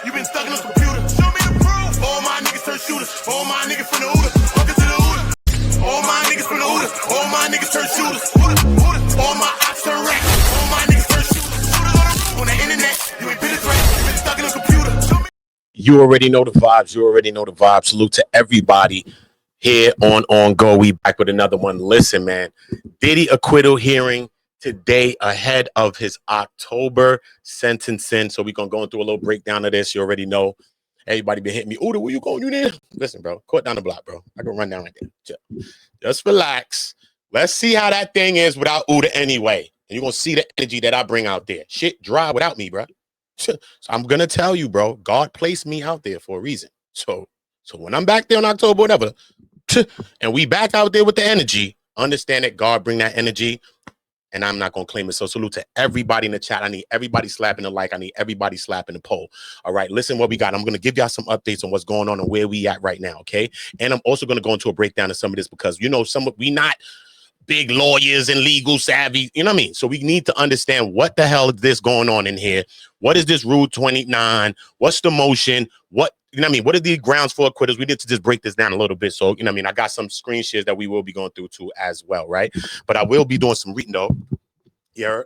You been stuck in the computer. Show me the proof. All my niggas turn shooters. All my niggas from the OOTA. Welcome to the OOTA. All my niggas from the OOTA. All my niggas turn shooters. OOTA. All my ops turn racks. All my niggas turn shooters. Shooters on the internet. You ain't been a threat. You been stuck in the computer. Show me. You already know the vibes. You already know the vibes. Salute to everybody here on Go. We back with another one. Listen, man. Diddy acquittal hearing today ahead of his October sentencing. So we're going to go through a little breakdown of this. You already know. Everybody been hitting me. Ooh, where you going? You there? Listen, bro. Court down the block, bro. I can run down right there. Just relax. Let's see how that thing is without OOTA anyway. And you're going to see the energy that I bring out there. Shit dry without me, bro. So I'm going to tell you, bro, God placed me out there for a reason. So when I'm back there in October, whatever, and we back out there with the energy, understand that God bring that energy, and I'm not going to claim it. So salute to everybody in the chat. I need everybody slapping the like. I need everybody slapping the poll. All right, listen what we got. I'm going to give y'all some updates on what's going on and where we at right now, okay? And I'm also going to go into a breakdown of some of this because, you know, we not big lawyers and legal savvy, you know what I mean? So we need to understand what the hell is this going on in here? What is this Rule 29? What's the motion? What, you know what I mean? What are the grounds for acquittals? We need to just break this down a little bit. So, you know what I mean? I got some screen shares that we will be going through too as well, right? But I will be doing some reading though. Yeah,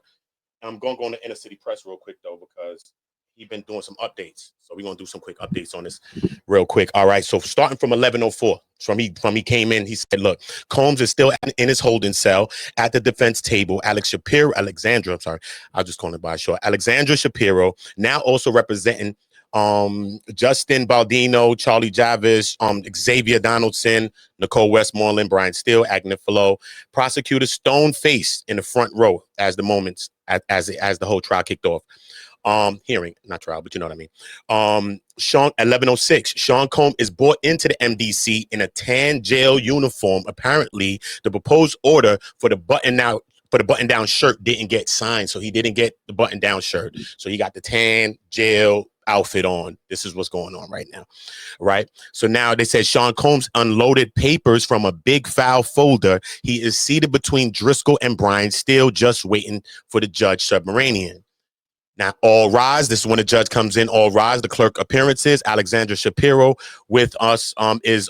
I'm going to go on the Inner City Press real quick though, because he's been doing some updates. So we're going to do some quick updates on this real quick. All right. So starting from 11:04, from he came in, he said, look, Combs is still in his holding cell at the defense table. Alexandra Shapiro, now also representing Justin Baldino, Charlie Javis, Xavier Donaldson, Nicole Westmoreland, Brian Steele, Agnes Fillo, prosecutor stone faced in the front row as the moments as the whole trial kicked off. Hearing, not trial, but you know what I mean. Sean 11:06, Sean Combs is brought into the MDC in a tan jail uniform. Apparently, the proposed order for the button-down shirt didn't get signed, so he didn't get the button-down shirt. So he got the tan jail outfit on. This is what's going on right now, right? So now they said Sean Combs unloaded papers from a big file folder. He is seated between Driscoll and Brian Steele, just waiting for the judge submarinian. Now, all rise. This is when the judge comes in. All rise. The clerk appearances. Alexandra Shapiro with us is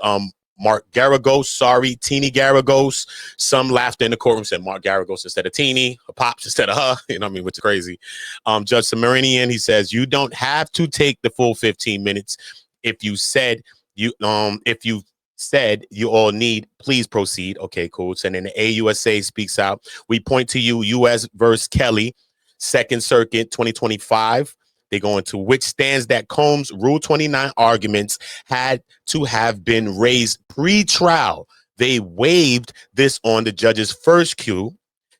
Mark Garagos. Sorry, Teeny Garagos. Some laughter in the courtroom said Mark Garagos instead of Teeny. Her pops instead of her. You know what I mean? Which is crazy. Judge Submarinian, he says, you don't have to take the full 15 minutes. If you said you all need, please proceed. Okay, cool. So then the AUSA speaks out. We point to you, U.S. versus Kelly. Second Circuit 2025. They go into which stands that Combs' Rule 29 arguments had to have been raised pre-trial. They waived this on the judge's first cue.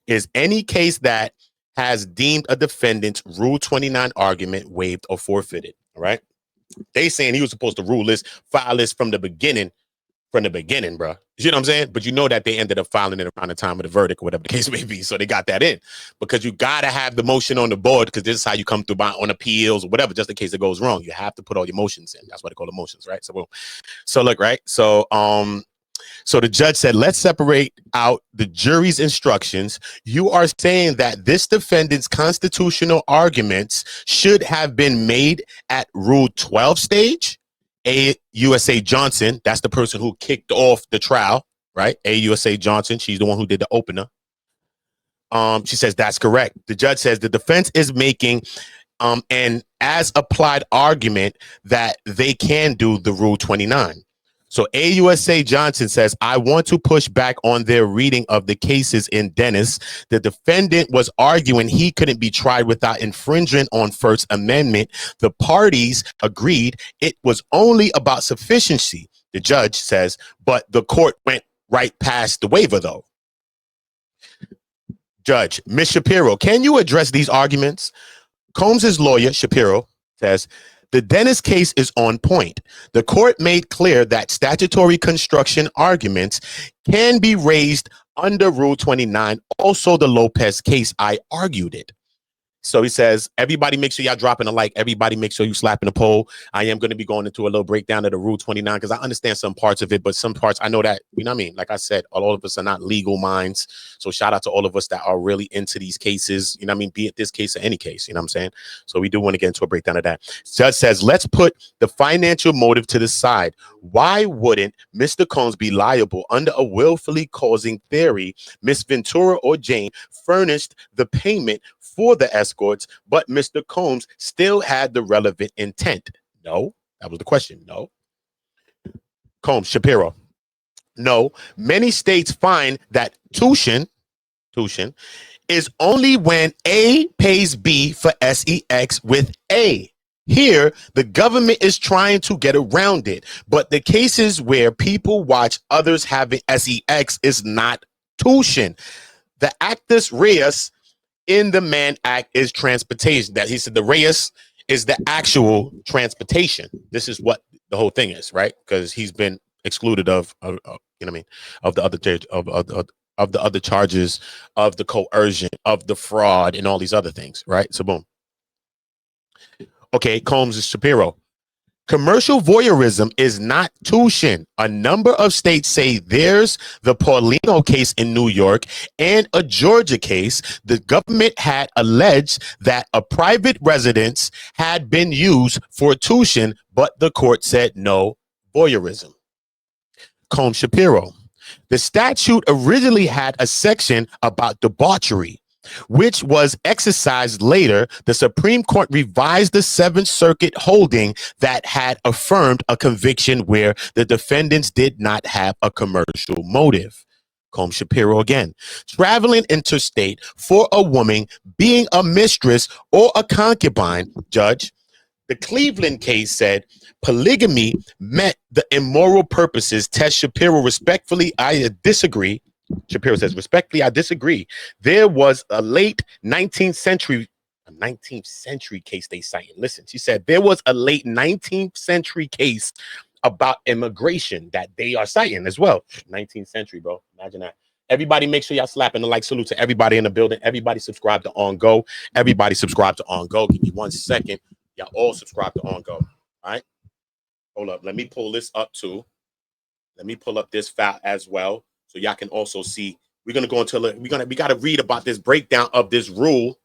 Is any case that has deemed a defendant's Rule 29 argument waived or forfeited. All right. They saying he was supposed to file this from the beginning, bro. You know what I'm saying? But you know that they ended up filing it around the time of the verdict or whatever the case may be. So they got that in because you got to have the motion on the board because this is how you come through on appeals or whatever, just in case it goes wrong. You have to put all your motions in. That's what they call the motions, right? So look, right? So the judge said, let's separate out the jury's instructions. You are saying that this defendant's constitutional arguments should have been made at Rule 12 stage? AUSA Johnson, that's the person who kicked off the trial, right? AUSA Johnson, she's the one who did the opener. She says that's correct. The judge says the defense is making an as applied argument that they can do the Rule 29. So AUSA Johnson says, I want to push back on their reading of the cases in Dennis. The defendant was arguing he couldn't be tried without infringement on First Amendment. The parties agreed it was only about sufficiency, the judge says, but the court went right past the waiver, though. Judge, Ms. Shapiro, can you address these arguments? Combs's lawyer, Shapiro, says, the Dennis case is on point. The court made clear that statutory construction arguments can be raised under Rule 29. Also, the Lopez case, I argued it. So he says, everybody make sure y'all dropping a like. Everybody make sure you slapping the poll. I am going to be going into a little breakdown of the Rule 29 because I understand some parts of it, but some parts I know that, you know what I mean? Like I said, all of us are not legal minds. So shout out to all of us that are really into these cases, you know what I mean? Be it this case or any case, you know what I'm saying? So we do want to get into a breakdown of that. Judge says, let's put the financial motive to the side. Why wouldn't Mr. Combs be liable under a willfully causing theory? Miss Ventura or Jane furnished the payment for the escorts, but Mr. Combs still had the relevant intent. No, that was the question. No. Combs, Shapiro. No, many states find that tuition is only when A pays B for sex with A. Here, the government is trying to get around it, but the cases where people watch others having sex is not tuition. The actus reus in the Mann Act is transportation. That he said the reus is the actual transportation. This is what the whole thing is, right? Because he's been excluded of you know what I mean, of the other of the other charges, of the coercion, of the fraud, and all these other things, right? So boom. Okay, Combs is Shapiro. Commercial voyeurism is not tuition. A number of states say there's the Paulino case in New York and a Georgia case. The government had alleged that a private residence had been used for tuition, but the court said no voyeurism. Combs Shapiro. The statute originally had a section about debauchery, which was exercised later. The Supreme Court revised the Seventh Circuit holding that had affirmed a conviction where the defendants did not have a commercial motive. Combs Shapiro again. Traveling interstate for a woman being a mistress or a concubine, Judge. The Cleveland case said polygamy met the immoral purposes test. Shapiro, respectfully, I disagree. Shapiro says, respectfully, I disagree. There was a late 19th century case they cited. Listen, she said there was a late 19th century case about immigration that they are citing as well. 19th century, bro. Imagine that. Everybody make sure y'all slapping the like. Salute to everybody in the building. Everybody subscribe to On Go. Everybody subscribe to On Go. Give me 1 second. Y'all all subscribe to On Go. All right. Hold up. Let me pull this up too. Let me pull up this file as well, so y'all can also see. We're gonna go into we got to read about this breakdown of this rule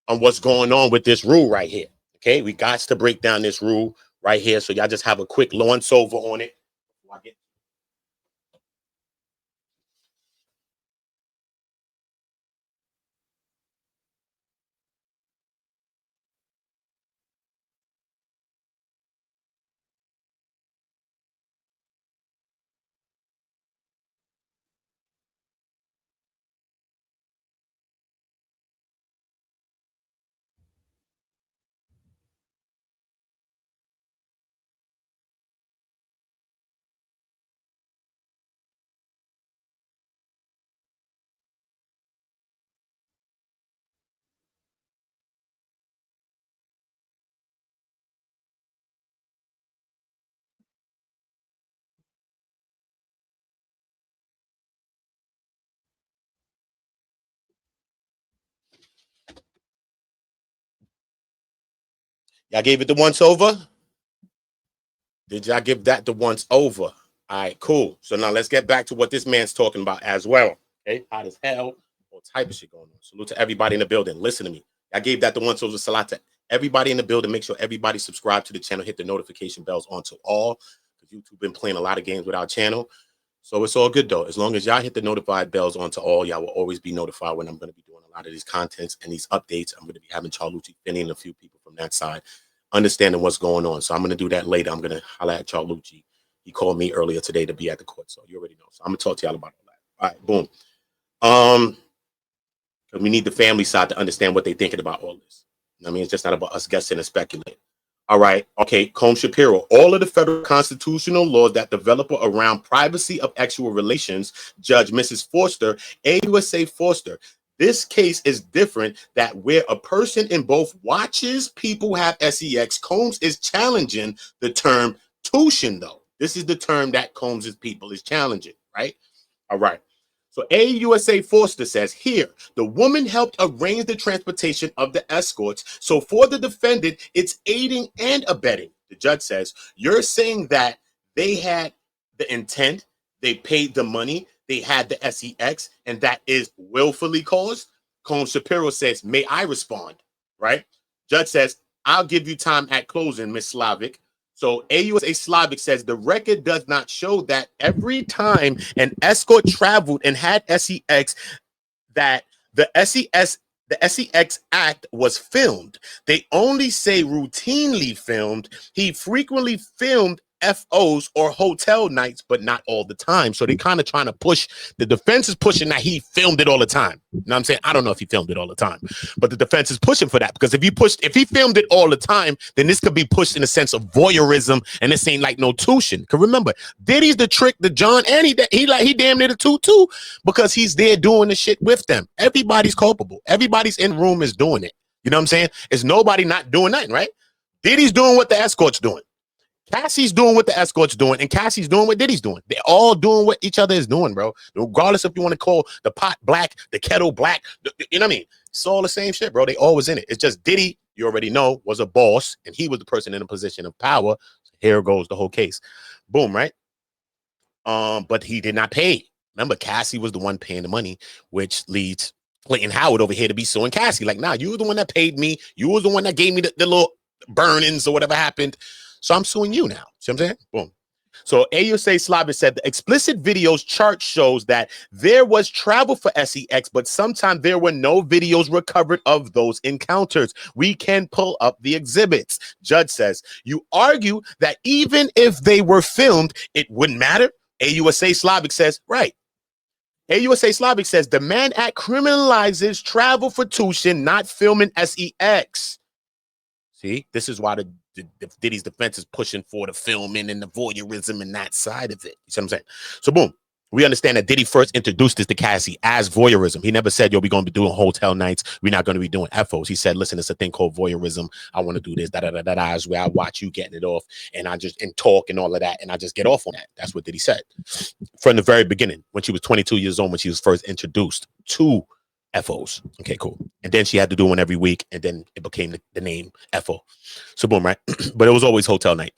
on what's going on with this rule right here. Okay, we got to break down this rule right here, so y'all just have a quick once over on it. Y'all gave it the once over? Did y'all give that the once over? All right, cool. So now let's get back to what this man's talking about as well. Okay, hot as hell. All type of shit going on. Salute to everybody in the building. Listen to me. I gave that the once over. Salat to everybody in the building. Make sure everybody subscribe to the channel. Hit the notification bells onto all. Because YouTube been playing a lot of games with our channel. So it's all good though. As long as y'all hit the notified bells onto all, y'all will always be notified when I'm going to be doing a lot of these contents and these updates. I'm going to be having Charlucci, Finney, and a few people from that side understanding what's going on. So I'm going to do that later. I'm going to holler at Charlucci. He called me earlier today to be at the court. So you already know. So I'm going to talk to y'all about all that. All right, boom. Because we need the family side to understand what they're thinking about all this. I mean, it's just not about us guessing and speculating. All right. Okay. Combs Shapiro. All of the federal constitutional laws that develop around privacy of sexual relations, Judge Mrs. Forster, AUSA Forster. This case is different that where a person in both watches people have sex. Combs is challenging the term tuition, though. This is the term that Combs's people is challenging, right? All right. So AUSA Forster says here, the woman helped arrange the transportation of the escorts. So for the defendant, it's aiding and abetting. The judge says, you're saying that they had the intent, they paid the money, they had the SEX, and that is willfully caused? Combs Shapiro says, may I respond? Right? Judge says, I'll give you time at closing, Miss Slavic. So AUSA Slavic says the record does not show that every time an escort traveled and had SEX that the SEX act was filmed. They only say routinely filmed. He frequently filmed FOs or hotel nights, but not all the time. So they kind of trying to push, the defense is pushing that he filmed it all the time. You know what I'm saying? I don't know if he filmed it all the time, but the defense is pushing for that, because if he filmed it all the time, then this could be pushed in a sense of voyeurism, and this ain't like no tuition. Because remember, Diddy's the trick, the John, and he damn near the two too, because he's there doing the shit with them. Everybody's culpable. Everybody's in room is doing it. You know what I'm saying? It's nobody not doing nothing, right? Diddy's doing what the escort's doing. Cassie's doing what the escort's doing, and Cassie's doing what Diddy's doing. They're all doing what each other is doing, bro. Regardless if you want to call the pot black, the kettle black, you know what I mean? It's all the same shit, bro. They always in it. It's just Diddy, you already know, was a boss, and he was the person in a position of power. Here goes the whole case. Boom, right? But he did not pay. Remember, Cassie was the one paying the money, which leads Clayton Howard over here to be suing Cassie. Like, nah, you were the one that paid me. You was the one that gave me the little burn-ins or whatever happened. So I'm suing you now. See what I'm saying? Boom. So AUSA Slavic said the explicit videos chart shows that there was travel for SEX, but sometimes there were no videos recovered of those encounters. We can pull up the exhibits. Judge says, you argue that even if they were filmed, it wouldn't matter. AUSA Slavic says, right. AUSA Slavic says the Mann Act criminalizes travel for tuition, not filming SEX. See, this is why the Diddy's defense is pushing for the filming and the voyeurism and that side of it. You see what I'm saying? So boom, we understand that Diddy first introduced this to Cassie as voyeurism. He never said, yo, we're going to be doing hotel nights. We're not going to be doing FOs. He said, listen, it's a thing called voyeurism. I want to do this, da-da-da-da-da, is where I watch you getting it off, and I just, and talk and all of that, and I just get off on that. That's what Diddy said. From the very beginning, when she was 22 years old, when she was first introduced to FOs. Okay, cool. And then she had to do one every week, and then it became the name FO. So boom, right? But it was always hotel night.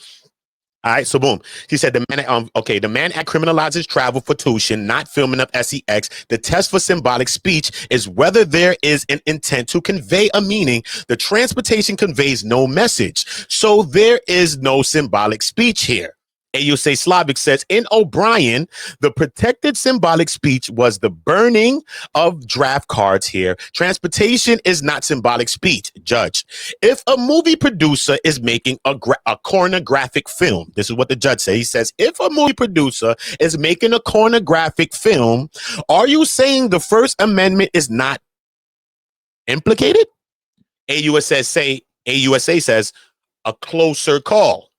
All right, so boom. He said the Mann Act criminalizes travel for tuition, not filming up SEX. The test for symbolic speech is whether there is an intent to convey a meaning. The transportation conveys no message, so there is no symbolic speech here. AUSA Slavic says in O'Brien, the protected symbolic speech was the burning of draft cards here. Transportation is not symbolic speech. Judge, if a movie producer is making a pornographic film, this is what the judge says. He says, if a movie producer is making a pornographic film, are you saying the First Amendment is not implicated? AUSA says a closer call.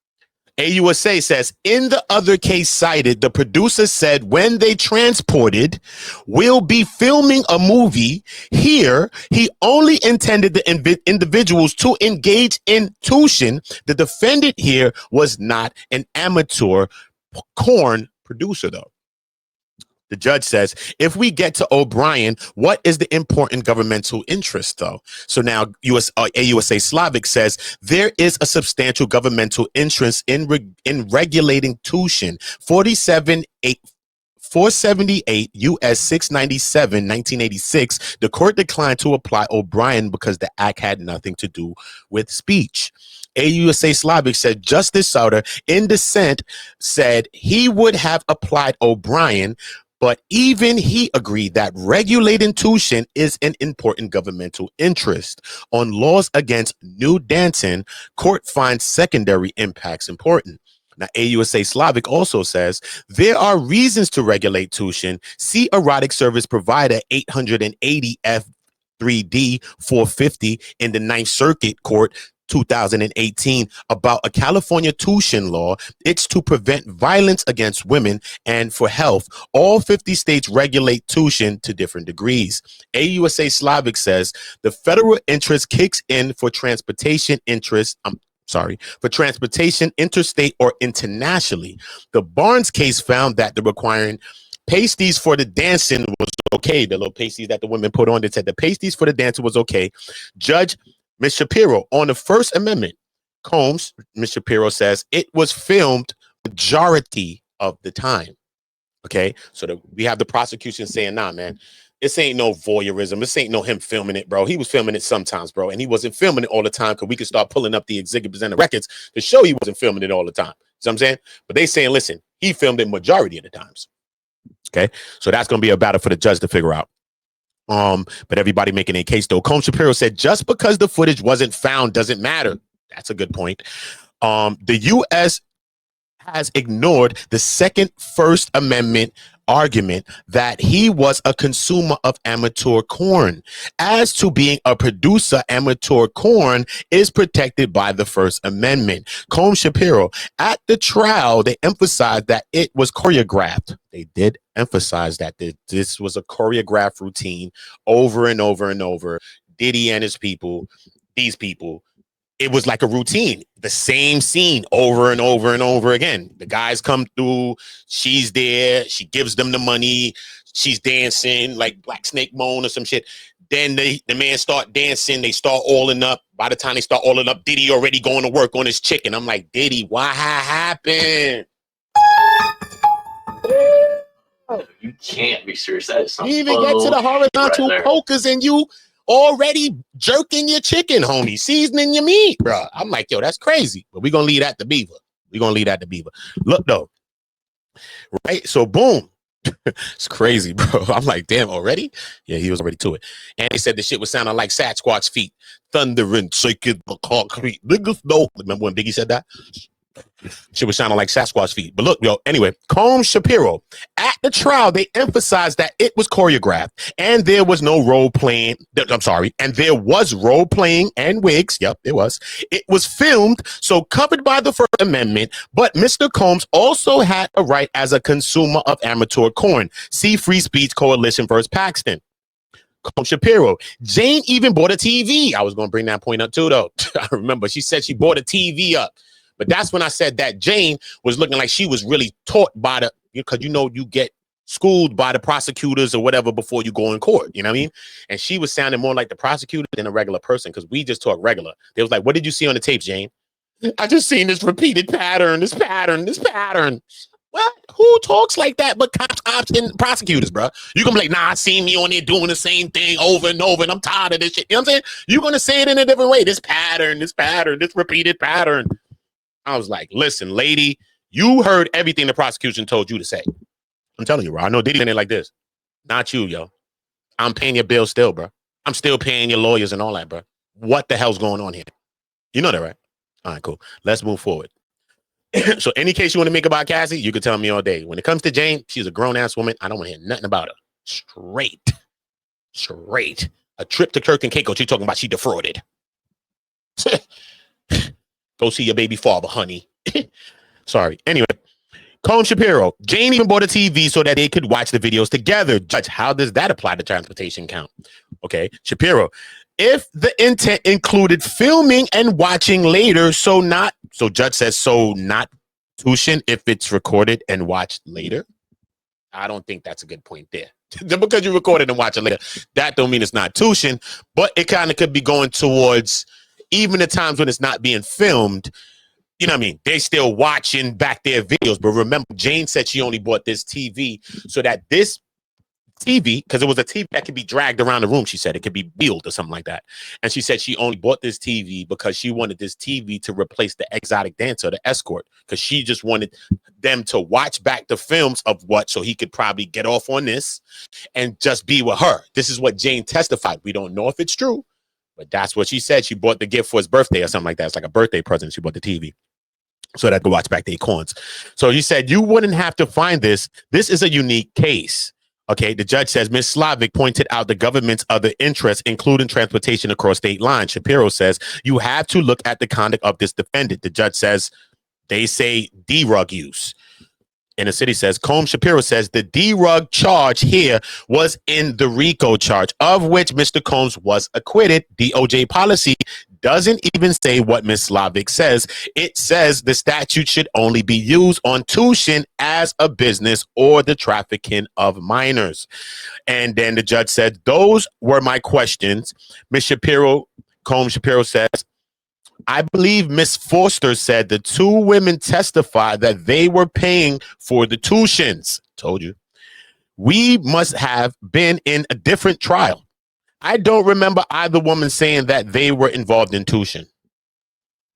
AUSA says, in the other case cited, the producer said when they transported, we'll be filming a movie. Here, he only intended the individuals to engage in tuition. The defendant here was not an amateur porn producer, though. The judge says, if we get to O'Brien, what is the important governmental interest, though? So now AUSA Slavic says there is a substantial governmental interest in regulating tuition. 478 U.S. 697, 1986, the court declined to apply O'Brien because the act had nothing to do with speech. AUSA Slavic said Justice Souter, in dissent, said he would have applied O'Brien, but even he agreed that regulating tuition is an important governmental interest. On laws against nude dancing, court finds secondary impacts important. Now, AUSA Slavic also says there are reasons to regulate tuition. See erotic service provider 880 F3D 450 in the Ninth Circuit Court 2018 about a California tuition law. It's to prevent violence against women and for health. All 50 states regulate tuition to different degrees. AUSA Slavic says the federal interest kicks in for transportation interest. For transportation interstate or internationally. The Barnes case found that the requiring pasties for the dancing was okay. The little pasties that the women put on, they said the pasties for the dancing was okay. Judge Ms. Shapiro, on the First Amendment, Combs, Ms. Shapiro says it was filmed majority of the time. Okay, so we have the prosecution saying, nah, man, this ain't no voyeurism. This ain't no him filming it, bro. He was filming it sometimes, bro. And he wasn't filming it all the time because we could start pulling up the exhibits and the records to show he wasn't filming it all the time. You know what I'm saying? But they saying, listen, he filmed it majority of the times. Okay, so that's going to be a battle for the judge to figure out. But everybody making a case, though. Combs Shapiro said just because the footage wasn't found doesn't matter. That's a good point. The U.S. has ignored the second First Amendment argument that he was a consumer of amateur corn. As to being a producer, amateur corn is protected by the First Amendment. Combs Shapiro, at the trial, they emphasized that it was choreographed. They did emphasize that this was a choreographed routine over and over and over. Diddy and his people, these people, it was like a routine, the same scene over and over and over again. The guys come through, she's there, she gives them the money, she's dancing like Black Snake Moan or some shit. Then the man start dancing, they start alling up. By the time they start alling up, Diddy already going to work on his chicken. I'm like, Diddy, what happened? You can't be serious. That is some You even get to the horizontal right pokers and you already jerking your chicken, homie, seasoning your meat, bro. I'm like, yo, that's crazy. But we're gonna leave that to Beaver. We're gonna leave that to Beaver. Look though, right? So boom. It's crazy, bro. I'm like, damn, already? Yeah, he was already to it. And he said the shit was sounding like Sasquatch feet, thundering, shaking the concrete. Niggas know. Remember when Biggie said that? Shit was sounding like Sasquatch feet. But look, yo, anyway, Combs Shapiro, at the trial, they emphasized that it was choreographed and there was no role playing. I'm sorry. And there was role playing and wigs. Yep, there was. It was filmed, so covered by the First Amendment. But Mr. Combs also had a right as a consumer of amateur corn. See Free Speech Coalition versus Paxton. Combs Shapiro, Jane even bought a TV. I was going to bring that point up too, though. I remember she said she bought a TV up. But that's when I said that Jane was looking like she was really taught by the, because you know, you get schooled by the prosecutors or whatever before you go in court. You know what I mean? And she was sounding more like the prosecutor than a regular person because we just talk regular. They was like, what did you see on the tape, Jane? I just seen this repeated pattern, this pattern. What? Who talks like that but cops, and prosecutors, bro? You gonna be like, nah, I seen me on there doing the same thing over and over, and I'm tired of this shit. You know what I'm saying? You're gonna say it in a different way. This pattern, this repeated pattern. I was like, listen, lady, you heard everything the prosecution told you to say. I'm telling you, bro. I know Diddy in it like this. Not you, yo. I'm paying your bill still, bro. I'm still paying your lawyers and all that, bro. What the hell's going on here? You know that, right? All right, cool. Let's move forward. So any case you want to make about Cassie, you can tell me all day. When it comes to Jane, she's a grown-ass woman. I don't want to hear nothing about her. Straight. A trip to Kirk and Keiko, she talking about she defrauded. Go see your baby father, honey. Sorry. Anyway, Combs Shapiro, Jane even bought a TV so that they could watch the videos together. Judge, how does that apply to transportation count? Okay, Shapiro, if the intent included filming and watching later, so judge says, so not tuition if it's recorded and watched later. I don't think that's a good point there. Just because you recorded and watch it later, that don't mean it's not tuition, but it kind of could be going towards even the times when it's not being filmed. You know what I mean? They still watching back their videos. But remember, Jane said she only bought this TV so that this TV, because it was a TV that could be dragged around the room, she said it could be wheeled or something like that. And she said she only bought this TV because she wanted this TV to replace the exotic dancer, the escort, because she just wanted them to watch back the films of what, so he could probably get off on this and just be with her. This is what Jane testified. We don't know if it's true, but that's what she said. She bought the gift for his birthday or something like that. It's like a birthday present. She bought the TV so that could watch back the Acorns. So he said, you wouldn't have to find this. This is a unique case. Okay, the judge says, Ms. Slavic pointed out the government's other interests, including transportation across state lines. Shapiro says, you have to look at the conduct of this defendant. The judge says, they say drug use. Inner City says, Combs Shapiro says the D-Rug charge here was in the RICO charge, of which Mr. Combs was acquitted. DOJ policy doesn't even say what Ms. Slavic says. It says the statute should only be used on tuition as a business or the trafficking of minors. And then the judge said, those were my questions. Ms. Shapiro, Combs Shapiro says, I believe Miss Forster said the two women testified that they were paying for the tuitions. Told you. We must have been in a different trial. I don't remember either woman saying that they were involved in tuition.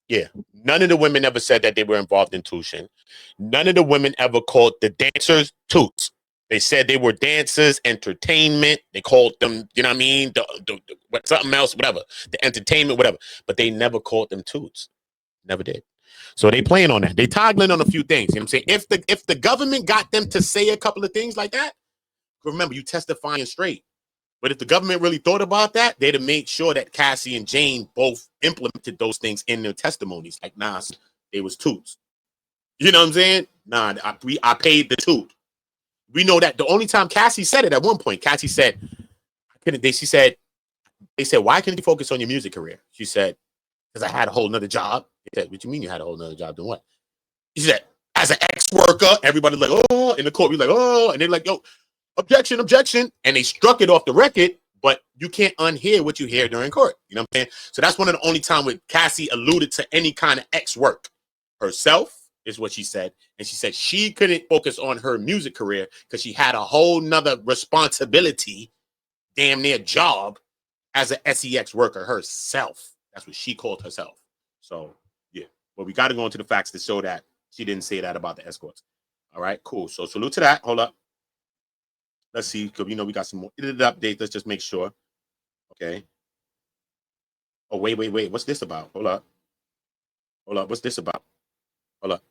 Yeah. None of the women ever said that they were involved in tuition. None of the women ever called the dancers toots. They said they were dancers, entertainment. They called them, you know what I mean? Something else, whatever. The entertainment, whatever. But they never called them toots. Never did. So they playing on that. They toggling on a few things. You know what I'm saying? If the government got them to say a couple of things like that, remember, you testifying straight. But if the government really thought about that, they'd have made sure that Cassie and Jane both implemented those things in their testimonies. Like, nah, they was toots. You know what I'm saying? Nah, I paid the toot. We know that the only time Cassie said it at one point, Cassie said, they said, why can't you focus on your music career? She said, because I had a whole nother job. They said, what you mean you had a whole nother job? Doing what? She said, as an ex-worker, everybody like, oh, in the court, we like, oh, and they're like, yo, objection, objection. And they struck it off the record, but you can't unhear what you hear during court. You know what I'm saying? So that's one of the only times when Cassie alluded to any kind of ex-work. Herself is what she said. And she said she couldn't focus on her music career because she had a whole nother responsibility, damn near job, as an SEX worker herself. That's what she called herself. So, yeah. But we got to go into the facts to show that she didn't say that about the escorts. All right, cool. So salute to that. Hold up. Let's see, because we know we got some more updates. Let's just make sure. Okay. Oh, wait. What's this about? Hold up. What's this about? Hold up.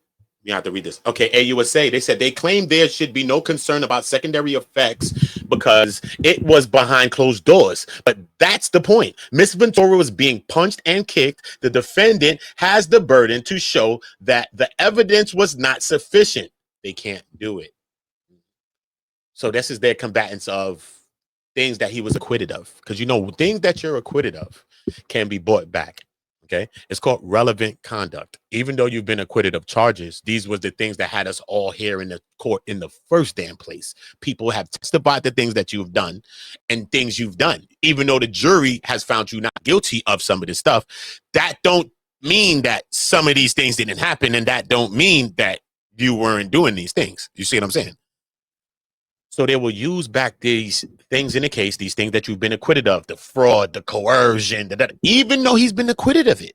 You have to read this. Okay, AUSA, they said they claim there should be no concern about secondary effects because it was behind closed doors. But that's the point. Miss Ventura was being punched and kicked. The defendant has the burden to show that the evidence was not sufficient. They can't do it. So this is their combatants of things that he was acquitted of. Because, you know, things that you're acquitted of can be brought back. Okay, it's called relevant conduct. Even though you've been acquitted of charges, these was the things that had us all here in the court in the first damn place. People have testified the things that you've done and things you've done. Even though the jury has found you not guilty of some of this stuff, that don't mean that some of these things didn't happen, and that don't mean that you weren't doing these things. You see what I'm saying? So they will use back these things in the case, these things that you've been acquitted of, the fraud, the coercion, even though he's been acquitted of it.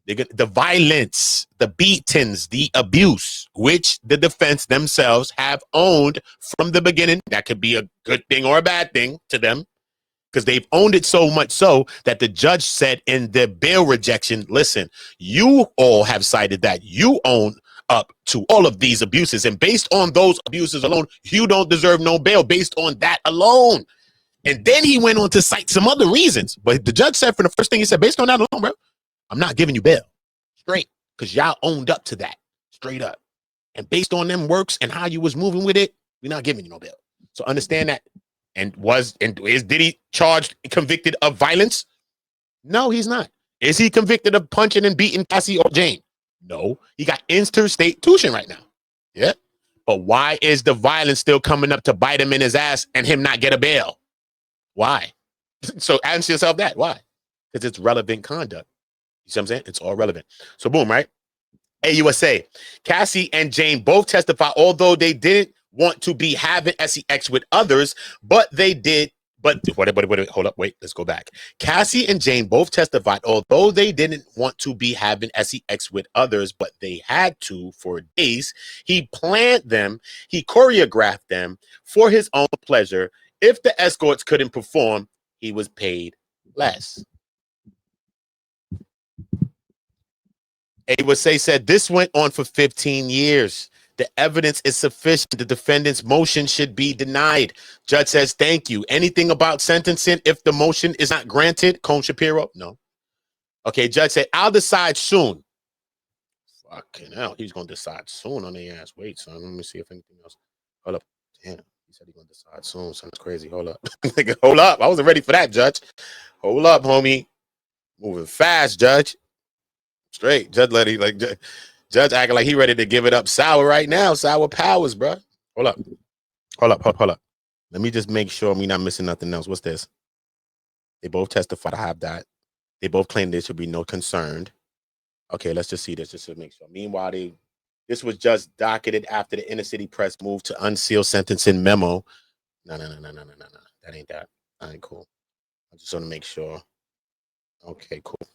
The violence, the beatings, the abuse, which the defense themselves have owned from the beginning. That could be a good thing or a bad thing to them because they've owned it so much so that the judge said in the bail rejection, listen, you all have cited that you own up to all of these abuses. And based on those abuses alone, you don't deserve no bail based on that alone. And then he went on to cite some other reasons. But the judge said, for the first thing he said, based on that alone, bro, I'm not giving you bail. Straight. Because y'all owned up to that. Straight up. And based on them works and how you was moving with it, we're not giving you no bail. So understand that. And is Diddy charged, convicted of violence? No, he's not. Is he convicted of punching and beating Cassie or Jane? No, he got interstate tuition right now. Yeah. But why is the violence still coming up to bite him in his ass and him not get a bail? Why? So answer yourself that. Why? Because it's relevant conduct. You see what I'm saying? It's all relevant. So boom, right? AUSA. Cassie and Jane both testify, although they didn't want to be having sex with others, but they did. But hold up, wait, let's go back. Cassie and Jane both testified, although they didn't want to be having sex with others, but they had to for days. He planned them, he choreographed them for his own pleasure. If the escorts couldn't perform, he was paid less. AUSA said this went on for 15 years. The evidence is sufficient. The defendant's motion should be denied. Judge says, thank you. Anything about sentencing if the motion is not granted? Combs Shapiro? No. Okay, judge said, I'll decide soon. Fucking hell, he's gonna decide soon on the ass. Wait, son. Let me see if anything else. Hold up. Damn, he said he's gonna decide soon. Son, that's crazy. Hold up. Nigga, hold up. I wasn't ready for that, Judge. Hold up, homie. Moving fast, Judge. Straight. Judge Letty, like Judge acting like he ready to give it up sour right now. Sour powers, bro. Hold up. Hold up. Let me just make sure we not missing nothing else. What's this? They both testify to have that. They both claim there should be no concern. Okay, let's just see this just to make sure. Meanwhile, this was just docketed after the inner city press moved to unseal sentencing memo. No. That ain't that. All right, cool. I just want to make sure. Okay, cool.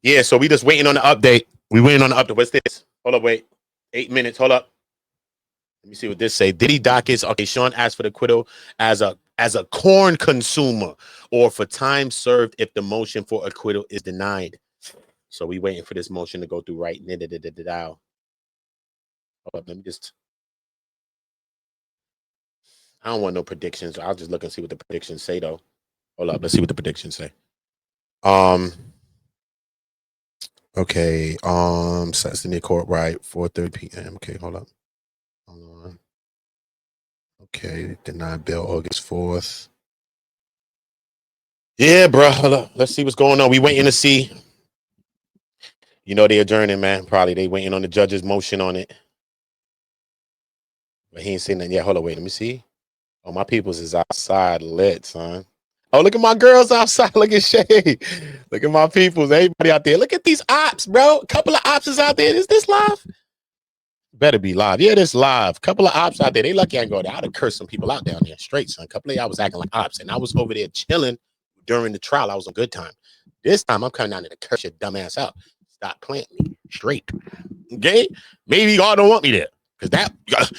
Yeah, so we just waiting on the update. We waiting on the update. What's this? Hold up, wait. 8 minutes. Hold up. Let me see what this say. Diddy dockets. Okay, Sean asked for the acquittal as a corn consumer or for time served if the motion for acquittal is denied. So we waiting for this motion to go through right now. Hold up, let me just. I don't want no predictions. I'll just look and see what the predictions say though. Hold up, let's see what the predictions say. Okay. Sets in the court right 4:30 p.m. Okay, hold up. Hold on. Okay, denied bail August 4th. Yeah, bro. Hold up. Let's see what's going on. We waiting to see. You know they adjourning, man. Probably they waiting on the judge's motion on it. But he ain't saying nothing yet. Hold on, wait. Let me see. Oh, my peoples is outside lit, son. Oh, look at my girls outside. Look at Shay. Look at my peoples. Everybody out there. Look at these ops, bro. A couple of ops is out there. Is this live? Better be live. Yeah, this live. Couple of ops out there. They lucky I can go there. I'd have cursed some people out down there straight, son. A couple of y'all was acting like ops. And I was over there chilling during the trial. I was on good time. This time I'm coming down there to curse your dumb ass out. Stop playing me straight. Okay? Maybe God don't want me there. Because that,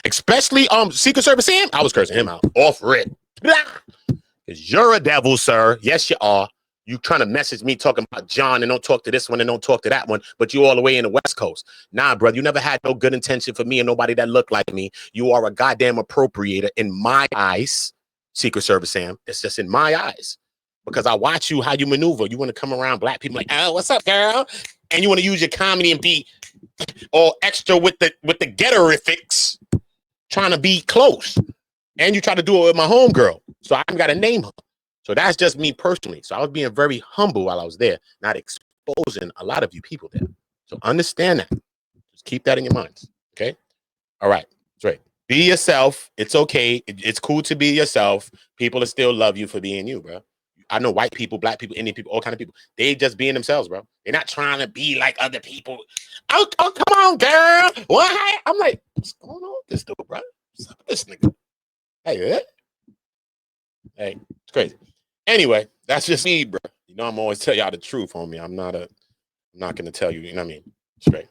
especially Secret Service Sam, I was cursing him out. Off rip. Because you're a devil, sir. Yes, you are. You trying to message me talking about John and don't talk to this one and don't talk to that one, but you all the way in the West Coast. Nah, brother, you never had no good intention for me and nobody that looked like me. You are a goddamn appropriator in my eyes, Secret Service Sam. It's just in my eyes. Because I watch you, how you maneuver. You want to come around black people like, oh, what's up, girl? And you want to use your comedy and be all extra with the getterifics, trying to be close. And you try to do it with my homegirl. So I got to name her. So that's just me personally. So I was being very humble while I was there, not exposing a lot of you people there. So understand that. Just keep that in your minds. Okay? All right. That's right. Be yourself. It's okay. It's cool to be yourself. People will still love you for being you, bro. I know white people, black people, Indian people, all kind of people. They just being themselves, bro. They're not trying to be like other people. Oh, come on, girl. What? I'm like, what's going on with this dude, bro? What's up with this nigga? Hey, it's crazy. Anyway, that's just me, bro. You know, I'm always tell y'all the truth, homie. I'm not gonna tell you, you know what I mean? Straight.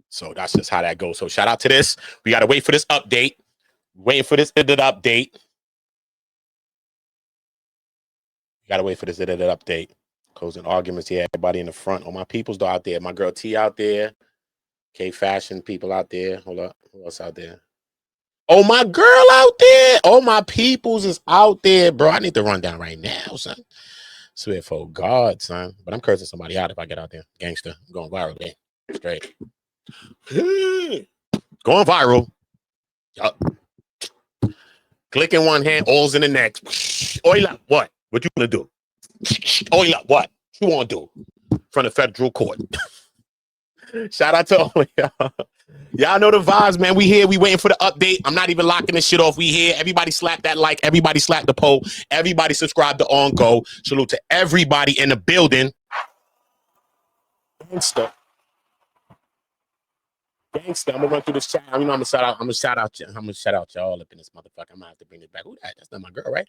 So that's just how that goes. So shout out to this. We gotta wait for this update. Waiting for this update. Gotta wait for this update. Closing arguments. Yeah, everybody in the front. All my peoples out there. My girl T out there. K Fashion people out there. Hold up. Who else out there? Oh, my girl out there. Oh, my peoples is out there, bro. I need to run down right now, son. Swear for God, son. But I'm cursing somebody out if I get out there. Gangster. I'm going viral, man. Straight. Going viral. Yup. Click in one hand, all's in the next. Oila, what? What you gonna do? Oila, what? You wanna do? From the federal court. Shout out to all y'all. Y'all know the vibes, man. We here. We waiting for the update. I'm not even locking this shit off. We here. Everybody slap that like. Everybody slap the poll. Everybody subscribe to On Go. Salute to everybody in the building. Gangsta. Gangsta. I'm gonna run through this chat. You know, I'm gonna shout out y'all up in this motherfucker. I'm gonna have to bring it back. Who that? That's not my girl, right?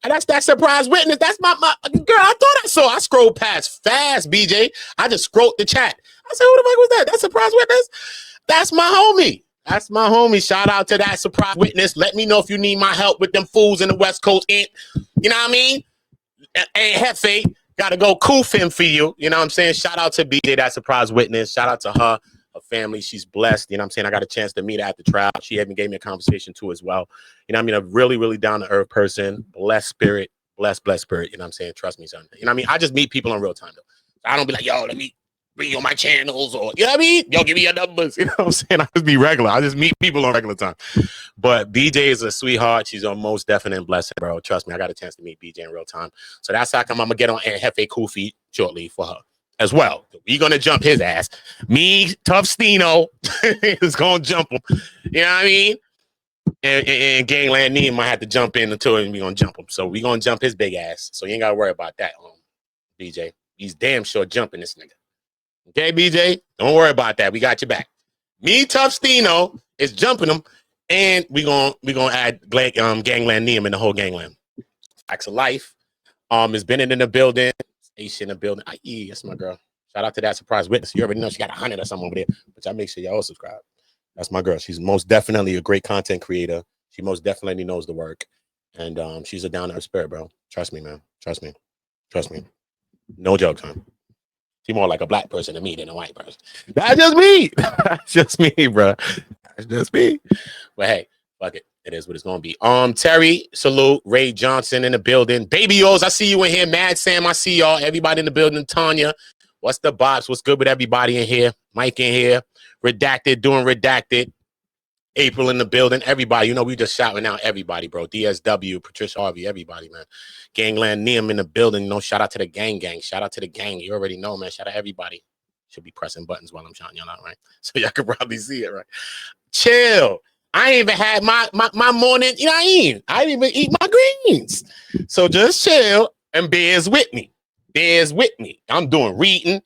And that's that surprise witness. That's my girl. I thought I saw. I scrolled past fast, BJ. I just scrolled the chat. I said, who the fuck was that? That surprise witness? That's my homie. That's my homie. Shout out to that surprise witness. Let me know if you need my help with them fools in the West Coast. You know what I mean? And Hefe, gotta go koofing for you. You know what I'm saying? Shout out to BJ, that surprise witness. Shout out to her family. She's blessed. You know what I'm saying? I got a chance to meet her at the trial. She even gave me a conversation too as well. You know what I mean? A really, really down to earth person. Blessed spirit. Blessed spirit. You know what I'm saying? Trust me, son. You know what I mean? I just meet people in real time though. I don't be like, yo, let me be on my channels, or you know what I mean? Yo, give me your numbers. You know what I'm saying? I just be regular. I just meet people on regular time. But BJ is a sweetheart. She's a most definite blessing, bro. Trust me, I got a chance to meet BJ in real time. So that's how come I'm gonna get on Hefe Kofi shortly for her as well. We gonna jump his ass. Me, Tough Stino, is gonna jump him. You know what I mean? And Gangland Neem might have to jump in until we gonna jump him. So we gonna jump his big ass. So you ain't gotta worry about that, BJ. He's damn sure jumping this nigga. Okay, BJ, don't worry about that. We got your back. Me, Tough Stino, is jumping him, and we gonna add Gangland Neem in the whole gangland. Facts of life. Is Bennett in the building? Station in the building. IE, that's my girl. Shout out to that surprise witness. You already know she got 100 or something over there, but y'all make sure y'all subscribe. That's my girl. She's most definitely a great content creator. She most definitely knows the work, and she's a down to earth spirit, bro. Trust me, man. Trust me. Trust me. No jokes, man. She's more like a black person to me than a white person. That's just me. That's just me, bro. That's just me. But hey, fuck it. It is what it's gonna be. Terry, salute. Ray Johnson in the building. Baby O's, I see you in here. Mad Sam, I see y'all. Everybody in the building. Tanya, what's the bops? What's good with everybody in here? Mike in here. Redacted, doing redacted. April in the building. Everybody, you know, we just shouting out everybody, bro. DSW, Patricia Harvey, everybody, man. Gangland Neem in the building. You know, shout out to the gang. Shout out to the gang. You already know, man. Shout out everybody. Should be pressing buttons while I'm shouting y'all out, right? So y'all can probably see it, right? Chill. I ain't even had my morning, you know what I mean? I didn't even eat my greens. So just chill and bears with me. Bears with me. I'm doing reading.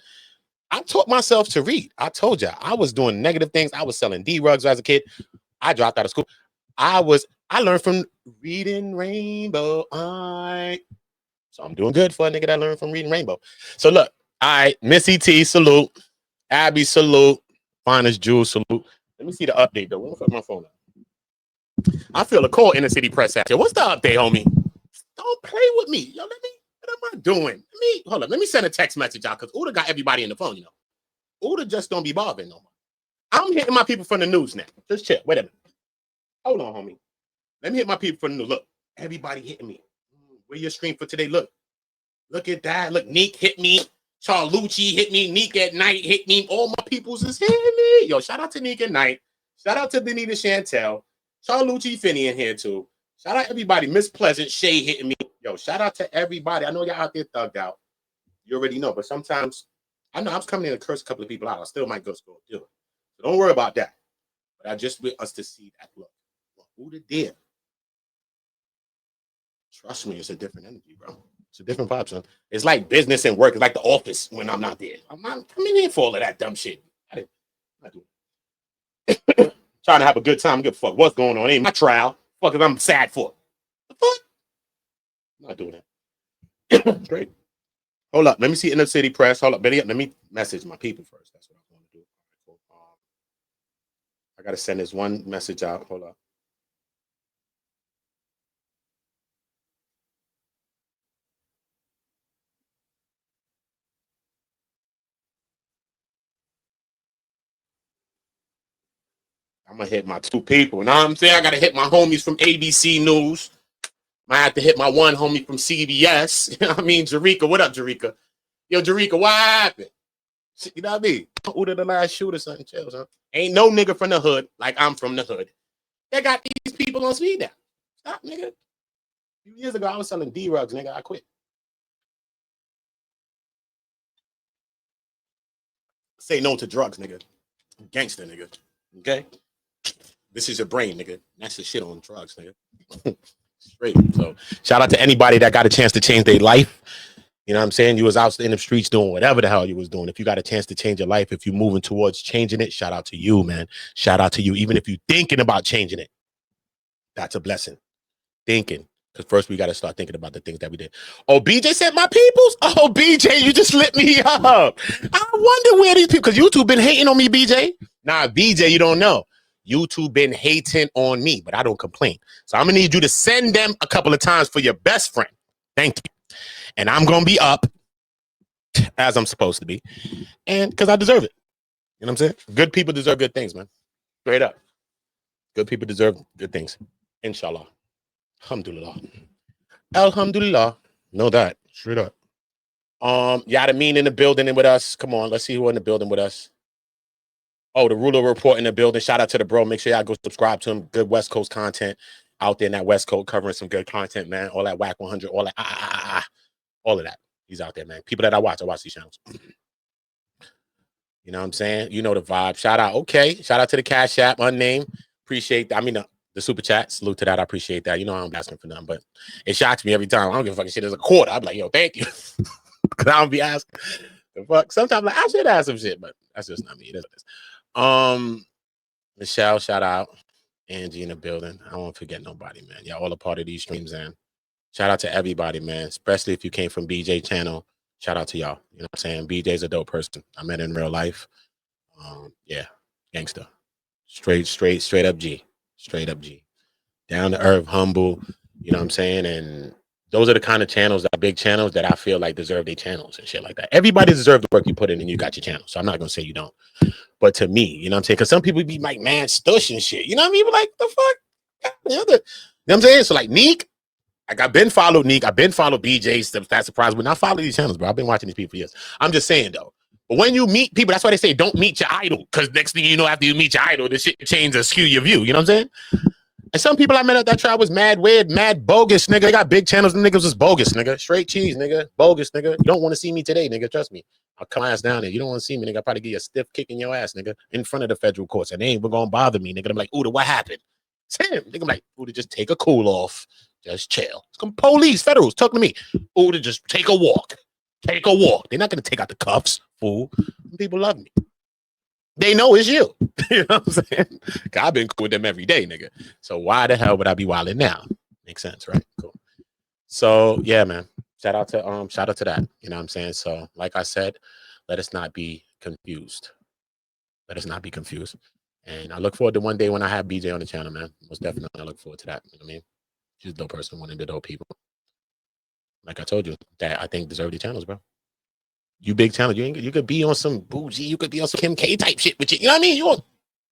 I taught myself to read. I told you I was doing negative things. I was selling D-rugs as a kid. I dropped out of school. I learned from reading Rainbow. So I'm doing good for a nigga that learned from reading Rainbow. So look, all right, Missy T, salute. Abby, salute. Finest Jewel, salute. Let me see the update though. Let me put my phone up. I feel a call in the city press out here. What's the update, homie? Don't play with me. Yo, what am I doing? Hold up. Let me send a text message out because Uda got everybody in the phone, you know. Uda just don't be bothering no more. I'm hitting my people from the news now. Just chill. Wait a minute. Hold on, homie. Let me hit my people from the news. Look, everybody hitting me. Where your stream for today? Look at that. Look, Neek hit me. Charlucci hit me. Neek at night hit me. All my peoples is hitting me. Yo, shout out to Neek at night. Shout out to Benita Chantel. Charlucci Finney in here too. Shout out everybody. Miss Pleasant, Shay hitting me. Yo, shout out to everybody. I know y'all out there thugged out. You already know, but sometimes I know I was coming in to curse a couple of people out. I still might go do it. So don't worry about that. But I just want us to see that look. Who the deal? Trust me, it's a different energy, bro. It's a different vibe, son. It's like business and work. It's like the office when I'm not there. I'm not coming in for all of that dumb shit. I do it. Trying to have a good time. Give a fuck what's going on. Ain't my trial. Fuck is I'm sad for. The fuck? I'm not doing that. Great. Hold up. Let me see in the city press. Hold up. Let me message my people first. That's what I want to do. I got to send this one message out. Hold up. I'm going to hit my two people. Now I'm saying I got to hit my homies from ABC News. I have to hit my one homie from CBS. You know what I mean? Jarika. What up, Jarika? Yo, Jarika, what happened? You know what I mean? Who did the last shoot or something? Chill, huh? Ain't no nigga from the hood like I'm from the hood. They got these people on speed down. Stop, nigga. A few years ago, I was selling D-rugs, nigga. I quit. Say no to drugs, nigga. Gangster, nigga. Okay? This is your brain, nigga. That's the shit on drugs, nigga. Straight. So shout out to anybody that got a chance to change their life. You know what I'm saying? You was out in the streets doing whatever the hell you was doing. If you got a chance to change your life, if you're moving towards changing it, shout out to you, man. Shout out to you. Even if you're thinking about changing it, that's a blessing. Thinking. Because first we got to start thinking about the things that we did. Oh, BJ said my peoples? Oh, BJ, you just lit me up. I wonder where these people, because YouTube been hating on me, BJ. Nah, BJ, you don't know. YouTube been hating on me, but I don't complain. So I'm going to need you to send them a couple of times for your best friend. Thank you. And I'm going to be up as I'm supposed to be. And because I deserve it. You know what I'm saying? Good people deserve good things, man. Straight up. Good people deserve good things. Inshallah. Alhamdulillah. Alhamdulillah. Know that. Straight up. Yada Mean in the building and with us. Come on, let's see who in the building with us. Oh, the Ruler Report in the building. Shout out to the bro. Make sure y'all go subscribe to him. Good West Coast content out there in that West Coast, covering some good content, man. All that Whack 100, all that, all of that. He's out there, man. People that I watch these channels. You know what I'm saying? You know the vibe. Shout out. Okay. Shout out to the Cash App, unnamed. Appreciate that. I mean, the super chat. Salute to that. I appreciate that. You know, I'm asking for nothing, but it shocks me every time. I don't give a fucking shit. There's a quarter. I'm like, yo, thank you. Because I don't be asking the fuck. Sometimes like, I should ask some shit, but that's just not me. It is what it is. Michelle, shout out. Angie in the building. I won't forget nobody, man. Y'all all a part of these streams, and shout out to everybody, man. Especially if you came from BJ channel. Shout out to y'all. You know what I'm saying? BJ's a dope person. I met in real life. Yeah, gangster. Straight up G. Straight up G. Down to earth, humble. You know what I'm saying? And those are the kind of channels, that big channels, that I feel like deserve their channels and shit like that. Everybody deserves the work you put in, and you got your channel. So I'm not gonna say you don't. But to me, you know what I'm saying? Because some people be like, man, stush and shit. You know what I mean? But like, the fuck? You know what I'm saying? So like Neek, like I've been followed Neek. I've been followed BJ. That's surprised. But not follow these channels, bro. I've been watching these people for years. I'm just saying though. But when you meet people, that's why they say don't meet your idol. Because next thing you know, after you meet your idol, the shit changes or skew your view. You know what I'm saying? And some people I met at that trial was mad weird, mad bogus, nigga. They got big channels, and niggas was bogus, nigga. Straight cheese, nigga. Bogus, nigga. You don't want to see me today, nigga. Trust me. I'll come ass down there. You don't want to see me, nigga. I'll probably give you a stiff kick in your ass, nigga, in front of the federal courts. And they ain't gonna bother me, nigga. I'm like, Ooh, what happened? It's him. Nigga, I'm like, Ooh, just take a cool off. Just chill. It's come police, federals, talking to me. Ooh, just take a walk. Take a walk. They're not gonna take out the cuffs, fool. People love me. They know it's you. You know what I'm saying? I've been cool with them every day, nigga. So why the hell would I be wilding now? Makes sense, right? Cool. So yeah, man. Shout out to that. You know what I'm saying? So, like I said, let us not be confused. Let us not be confused. And I look forward to one day when I have BJ on the channel, man. Most definitely, I look forward to that. You know what I mean? She's a dope person, one of the dope people. Like I told you, that I think deserve the channels, bro. You big channel, you could be on some bougie, you could be on some Kim K type shit with you. You know what I mean? You want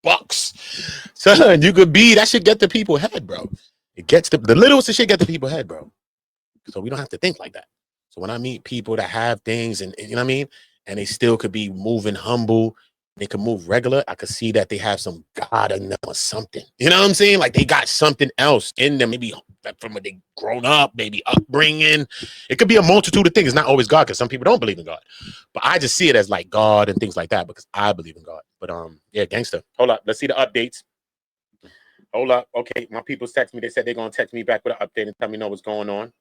bucks. Son, you could be, that shit get the people head, bro. It gets the littlest of shit get the people head, bro. So we don't have to think like that. So when I meet people that have things and you know what I mean, and they still could be moving humble, they could move regular, I could see that they have some God in them or something. You know what I'm saying? Like they got something else in them, maybe from when they grown up, maybe upbringing. It could be a multitude of things. It's not always God, because some people don't believe in God. But I just see it as like God and things like that because I believe in God. But yeah, gangster. Hold up. Let's see the updates. Hold up. Okay, my people text me. They said they're gonna text me back with an update and tell me know what's going on.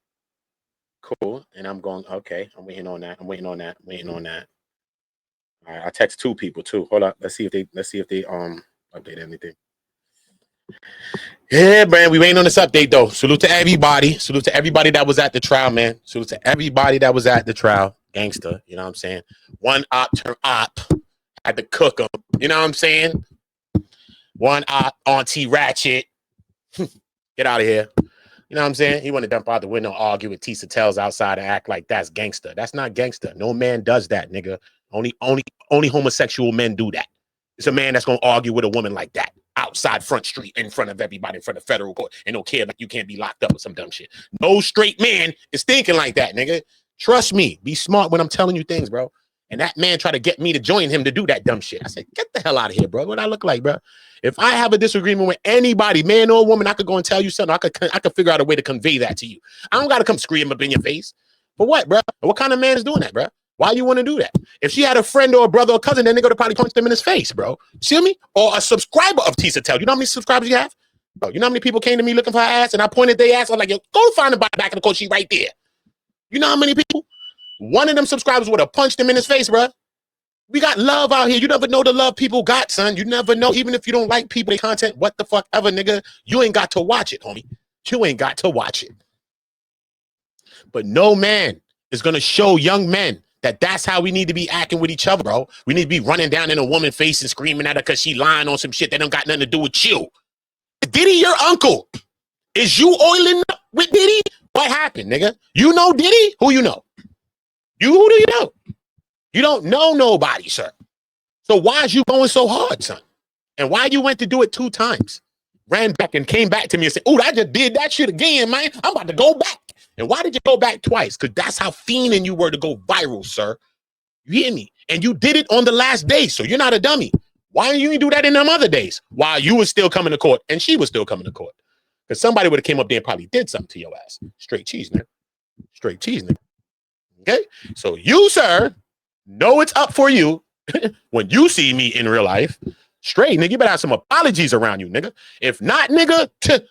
Cool. And I'm going, okay, I'm waiting on that. All right, I text two people too. Hold up. Let's see if they update anything. Yeah, man, we waiting on this update though. Salute to everybody. Salute to everybody that was at the trial, man. Salute to everybody that was at the trial. Gangster, you know what I'm saying? One op turn op. Had to cook them. You know what I'm saying? One op auntie ratchet. Get out of here. You know what I'm saying? He want to dump out the window, argue with Tisa Tells outside and act like that's gangster. That's not gangster. No man does that, nigga. Only homosexual men do that. It's a man that's gonna argue with a woman like that outside Front Street in front of everybody in front of federal court and don't care like you can't be locked up with some dumb shit. No straight man is thinking like that, nigga. Trust me. Be smart when I'm telling you things, bro. And that man tried to get me to join him to do that dumb shit. I said, get the hell out of here, bro. What I look like, bro? If I have a disagreement with anybody, man or woman, I could go and tell you something. I could figure out a way to convey that to you. I don't got to come scream up in your face. For what, bro? What kind of man is doing that, bro? Why you want to do that? If she had a friend or a brother or cousin, then they go to probably punch them in his face, bro. See me? Or a subscriber of Tisa Tell. You know how many subscribers you have? Bro, you know how many people came to me looking for her ass and I pointed their ass? I'm like, yo, go find the back of the court. She right there. You know how many people? One of them subscribers would have punched him in his face, bro. We got love out here. You never know the love people got, son. You never know. Even if you don't like people, content, what the fuck ever, nigga. You ain't got to watch it, homie. You ain't got to watch it. But no man is going to show young men that that's how we need to be acting with each other, bro. We need to be running down in a woman's face and screaming at her because she lying on some shit that don't got nothing to do with you. Diddy, your uncle. Is you oiling up with Diddy? What happened, nigga? You know Diddy? Who you know? Who do you know? You don't know nobody, sir. So why is you going so hard, son? And why you went to do it 2 times? ran back and came back to me and said, "Oh, I just did that shit again, man. I'm about to go back." And why did you go back twice? Because that's how fiending you were to go viral, sir. You hear me? And you did it on the last day, so you're not a dummy. Why didn't you do that in them other days while you was still coming to court and she was still coming to court? Because somebody would have came up there and probably did something to your ass. Straight cheese, nigga. Straight cheese, nigga. Okay? So you, sir, know it's up for you when you see me in real life. Straight, nigga, you better have some apologies around you, nigga. If not, nigga,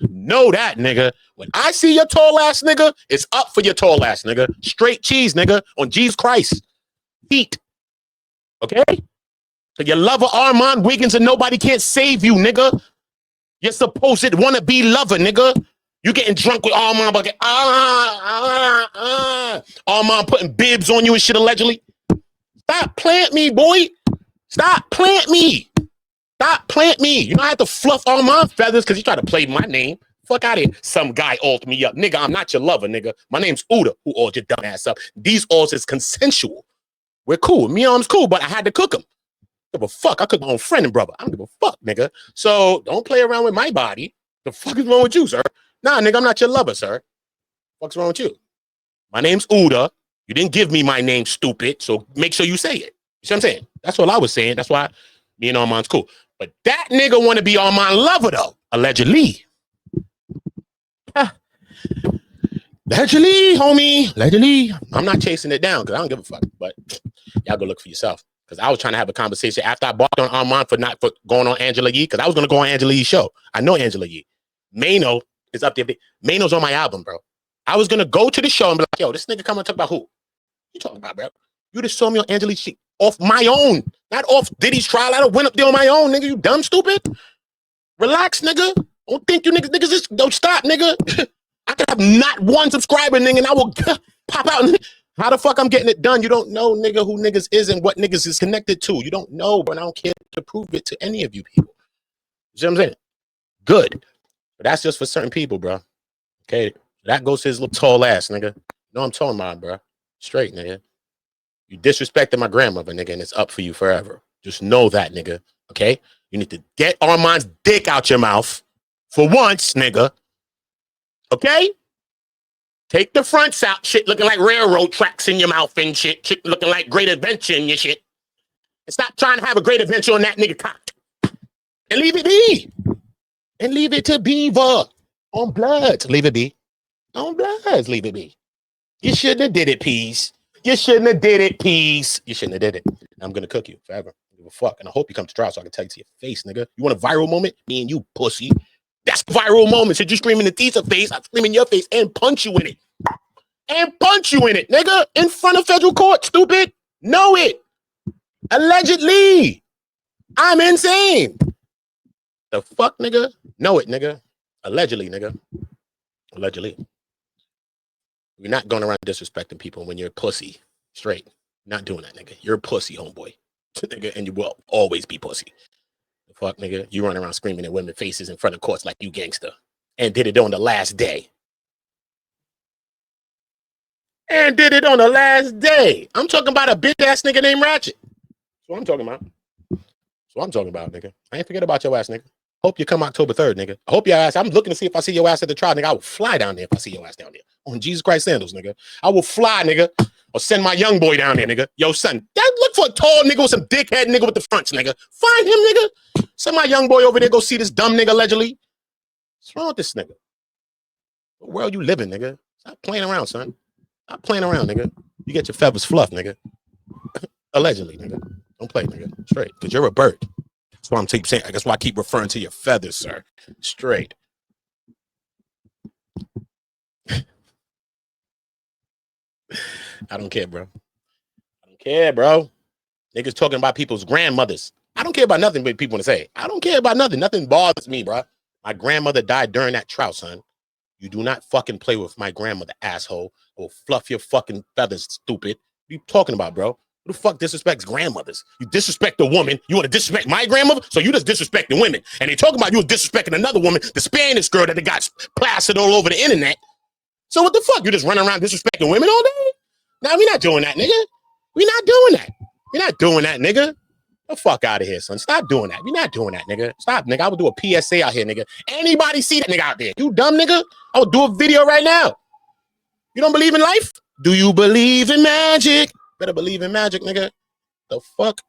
know that, nigga. When I see your tall ass, nigga, it's up for your tall ass, nigga. Straight cheese, nigga, on Jesus Christ. Heat. Okay? So your lover Armand Wiggins and nobody can't save you, nigga. You're supposed to want to be lover, nigga. You getting drunk with Armand, but Armand putting bibs on you and shit allegedly. Stop playing me, boy. Stop playing me. Stop playing me. You know I had to fluff Armand feathers because he tried to play my name. Fuck out of here. Some guy alt me up. Nigga, I'm not your lover, nigga. My name's Uda, who alt your dumb ass up. These alts is consensual. We're cool. Me and him's cool, but I had to cook him. Give a fuck. I cook my own friend and brother. I don't give a fuck, nigga. So don't play around with my body. The fuck is wrong with you, sir? Nah, nigga, I'm not your lover, sir. What's wrong with you? My name's Uda. You didn't give me my name, stupid. So make sure you say it. You see what I'm saying? That's what I was saying. That's why me and Armand's cool. But that nigga want to be Armand lover, though. Allegedly. Allegedly, homie. Allegedly. I'm not chasing it down because I don't give a fuck. But y'all go look for yourself. Because I was trying to have a conversation after I barked on Armand for going on Angela Yee. Because I was going to go on Angela Yee's show. I know Angela Yee. Mano is up there. Mano's on my album, bro. I was going to go to the show and be like, yo, this nigga come and talk about who? You talking about, bro? You just saw me on Angela Yee's shit off my own. Not off Diddy's trial. I went up there on my own, nigga. You dumb, stupid. Relax, nigga. Don't think you niggas just don't stop, nigga. I could have not one subscriber, nigga, and I will pop out. How the fuck I'm getting it done? You don't know, nigga, who niggas is and what niggas is connected to. You don't know, but I don't care to prove it to any of you people. You see what I'm saying? Good. But that's just for certain people, bro. Okay? That goes to his little tall ass, nigga. You know what I'm talking about, bro. Straight, nigga. You disrespected my grandmother, nigga, and it's up for you forever. Just know that, nigga. Okay? You need to get Armand's dick out your mouth for once, nigga. Okay? Take the fronts out, shit looking like railroad tracks in your mouth and shit looking like Great Adventure in your shit. And stop trying to have a great adventure on that nigga cock. And leave it be. And leave it to Beaver. On Bloods, leave it be. On Bloods, leave it be. You shouldn't have did it, Peas. You shouldn't have did it, Peas. You shouldn't have did it. I'm going to cook you forever. I don't give a fuck. And I hope you come to trial so I can tell you to your face, nigga. You want a viral moment? Me and you, pussy. That's a viral moment. Should you scream in the teacher face, I scream in your face and punch you in it. And punch you in it, nigga. In front of federal court, stupid. Know it. Allegedly. I'm insane. The fuck, nigga? Know it, nigga. Allegedly, nigga. Allegedly. You're not going around disrespecting people when you're a pussy. Straight. Not doing that, nigga. You're a pussy, homeboy. Nigga, and you will always be pussy. The fuck, nigga? You run around screaming at women's faces in front of courts like you gangster. And did it on the last day. And did it on the last day. I'm talking about a bitch ass nigga named Ratchet. That's what I'm talking about. That's what I'm talking about, nigga. I ain't forget about your ass, nigga. Hope you come October 3rd, nigga. I hope your ass. I'm looking to see if I see your ass at the trial, nigga. I will fly down there if I see your ass down there. On Jesus Christ sandals, nigga. I will fly, nigga. Or send my young boy down there, nigga. Yo, son. Look for a tall nigga with some dickhead nigga with the fronts, nigga. Find him, nigga. Send my young boy over there, go see this dumb nigga allegedly. What's wrong with this nigga? What world you living, nigga? Stop playing around, son. Stop playing around, nigga. You get your feathers fluffed, nigga. Allegedly, nigga. Don't play, nigga. Straight. Because you're a bird. That's why I'm keep saying. That's why I keep referring to your feathers, sir. Straight. I don't care, bro. I don't care, bro. Niggas talking about people's grandmothers. I don't care about nothing but people want to say. I don't care about nothing. Nothing bothers me, bro. My grandmother died during that trial, son. You do not fucking play with my grandmother, asshole. I will fluff your fucking feathers, stupid. What are you talking about, bro? Who the fuck disrespects grandmothers? You disrespect a woman. You want to disrespect my grandmother? So you just disrespecting women. And they talking about you disrespecting another woman, the Spanish girl that they got plastered all over the internet. So what the fuck? You just running around disrespecting women all day? Nah, we not doing that, nigga. We not doing that. We not doing that, nigga. The fuck out of here, son. Stop doing that. You're not doing that, nigga. Stop, nigga. I would do a PSA out here, nigga. Anybody see that nigga out there? You dumb nigga? I would do a video right now. You don't believe in life? Do you believe in magic? Better believe in magic, nigga. The fuck?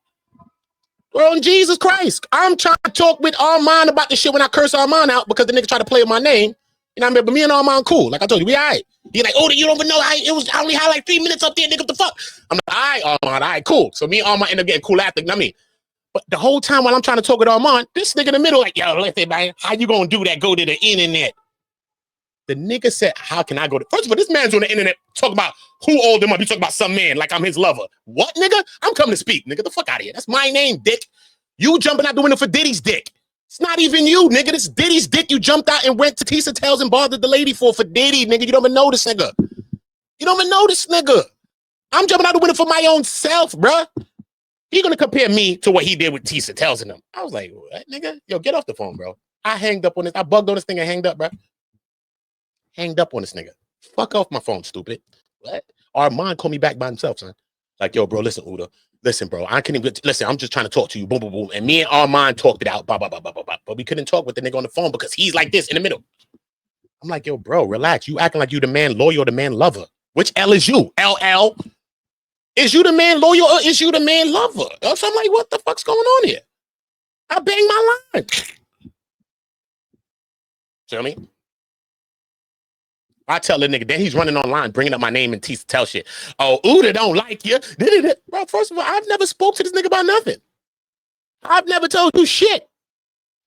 Bro, Jesus Christ. I'm trying to talk with Armand about this shit when I curse Armand out because the nigga tried to play with my name. You know what I mean? But me and Armand cool. Like I told you, we all right. He like, oh, you don't even know. I only had like 3 minutes up there, nigga. What the fuck? I'm like, all right, Armand, all right, cool. So me and Armand end up getting cool after. You know what I mean? But the whole time while I'm trying to talk with Armand, this nigga in the middle like, yo, listen, man, how you gonna do that? Go to the internet. The nigga said, how can I go to... First of all, this man's on the internet talking about who old him up. He talking about some man like I'm his lover. What, nigga? I'm coming to speak, nigga. The fuck out of here. That's my name, dick. You jumping out the window for Diddy's dick. It's not even you, nigga. This Diddy's dick you jumped out and went to Tisa Tales and bothered the lady for Diddy, nigga. You don't even know this nigga. You don't even know this nigga. I'm jumping out the window for my own self, bruh. He gonna compare me to what he did with Tisa Tales and them. I was like, what, nigga? Yo, get off the phone, bro. I hanged up on this. I bugged on this thing and hanged up, bro. Hanged up on this nigga. Fuck off my phone, stupid. What? Armand called me back by himself, son. Like, yo, bro, listen, Uda. Listen, bro. I can't even listen. I'm just trying to talk to you. Boom, boom, boom. And me and Armand talked it out. Bah, bah, bah, bah, bah, bah. But we couldn't talk with the nigga on the phone because he's like this in the middle. I'm like, yo, bro, relax. You acting like you the man loyal or the man lover. Which L is you? LL? Is you the man loyal or is you the man lover? So I'm like, what the fuck's going on here? I banged my line. Feel me? I tell the nigga, then he's running online, bringing up my name and tell shit. Oh, Uda don't like you. Bro, first of all, I've never spoke to this nigga about nothing. I've never told you shit.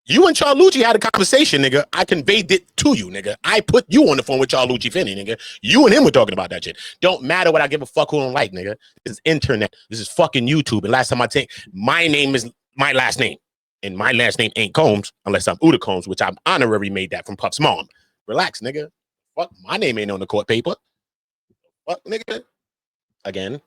You and Charlucci had a conversation, nigga. I conveyed it to you, nigga. I put you on the phone with Charlucci Finney, nigga. You and him were talking about that shit. Don't matter what I give a fuck who don't like, nigga. This is internet. This is fucking YouTube. And last time I take, my name is my last name. And my last name ain't Combs, unless I'm Uda Combs, which I'm honorary made that from Puff's mom. Relax, nigga. Fuck, my name ain't on the court paper. Fuck, nigga. Again.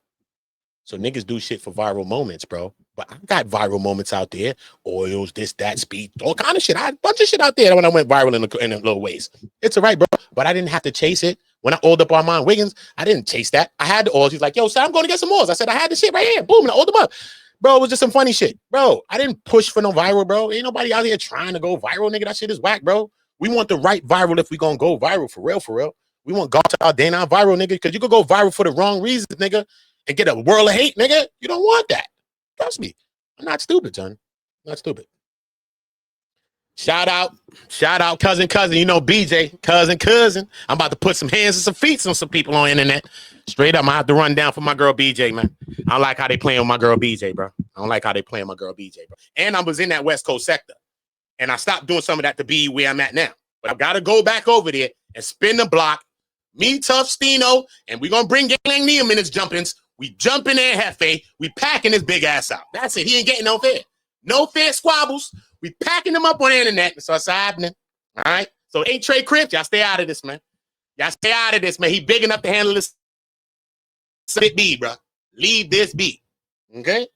So niggas do shit for viral moments, bro. But I got viral moments out there. Oils, this, that, speed, all kind of shit. I had a bunch of shit out there when I went viral in little ways. It's all right, bro. But I didn't have to chase it. When I oiled up Armand Wiggins, I didn't chase that. I had the oils. He's like, yo, son, I'm going to get some oils. I said, I had the shit right here. Boom, and I oiled them up. Bro, it was just some funny shit. Bro, I didn't push for no viral, bro. Ain't nobody out here trying to go viral, nigga. That shit is whack, bro. We want the right viral if we gonna go viral, for real, for real. We want God to our day now viral, nigga, because you could go viral for the wrong reasons, nigga, and get a world of hate, nigga. You don't want that. Trust me. I'm not stupid, son. I'm not stupid. Shout out, cousin. You know BJ, cousin. I'm about to put some hands and some feet on some people on the internet. Straight up, I have to run down for my girl BJ, man. I don't like how they playing with my girl BJ, bro. I don't like how they playing with my girl BJ, bro. And I was in that West Coast sector. And I stopped doing some of that to be where I'm at now. But I've got to go back over there and spin the block. Me, Tough Stino, and we're going to bring Gang Neum in his jumpins. We jump in there, Hefe. We packing his big ass out. That's it. He ain't getting no fair. No fair squabbles. We packing him up on the internet. So it's happening. All right? So ain't Trey Cripps. Y'all stay out of this, man. Y'all stay out of this, man. He big enough to handle this. Let it be, bro. Leave this be. Okay?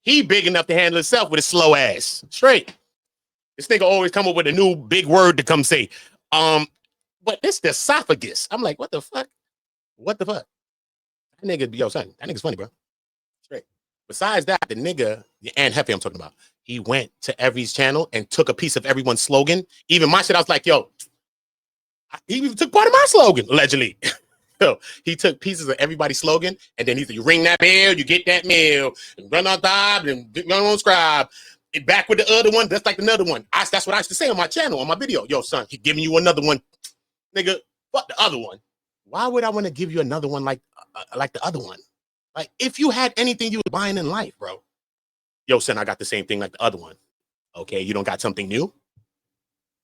He big enough to handle himself with his slow ass. Straight. This nigga always come up with a new big word to come say. But this the esophagus. I'm like, what the fuck? What the fuck? That nigga, yo, son, that nigga's funny, bro. Straight. Besides that, the nigga, and Hefe I'm talking about, he went to every's channel and took a piece of everyone's slogan. Even my shit, I was like, yo, he even took part of my slogan, allegedly. So he took pieces of everybody's slogan, and then he said, you ring that bell, you get that mail, and run on top, and run on scribe. Back with the other one, that's like another one. That's what I used to say on my channel, on my video. Yo, son, he giving you another one. Nigga, fuck the other one. Why would I want to give you another one like the other one? Like, if you had anything you were buying in life, bro. Yo, son, I got the same thing like the other one. Okay, you don't got something new?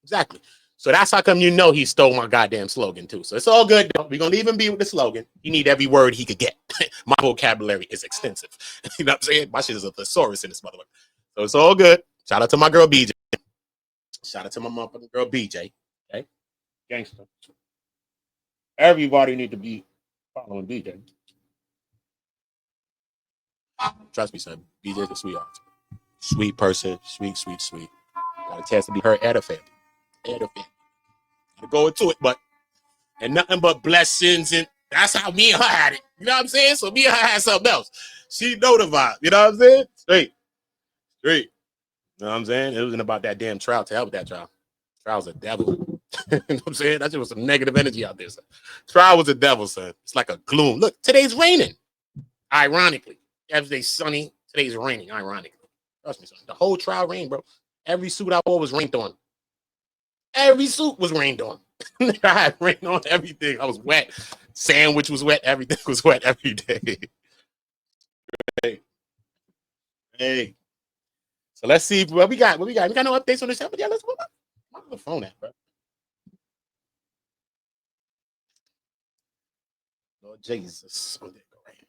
Exactly. So that's how come you know he stole my goddamn slogan, too. So it's all good, though. We're going to leave him be with the slogan. He need every word he could get. My vocabulary is extensive. You know what I'm saying? My shit is a thesaurus in this motherfucker. So it's all good. Shout out to my girl, BJ. Shout out to my motherfucking girl, BJ. Okay? Gangster. Everybody need to be following BJ. Trust me, son. BJ's a sweetheart. Sweet person. Sweet. Got a chance to be her and her family. To go into it, but and nothing but blessings, and that's how me and her had it. You know what I'm saying? So me and her had something else. She know the vibe. You know what I'm saying? Straight. Straight. You know what I'm saying? It wasn't about that damn trial. To hell with that trial. Trial's a devil. You know what I'm saying? That just was some negative energy out there, son. Trial was a devil, son. It's like a gloom. Look, today's raining. Ironically. Yesterday's sunny. Today's raining, ironically. Trust me, son. The whole trial rained, bro. Every suit I wore was rained on. Every suit was rained on. I had rain on everything. I was wet. Sandwich was wet. Everything was wet every day. Hey. So let's see what we got. What we got? We got no updates on the show, but yeah, let's move on. Where's the phone at, bro? Lord Jesus. Oh, there you go, right.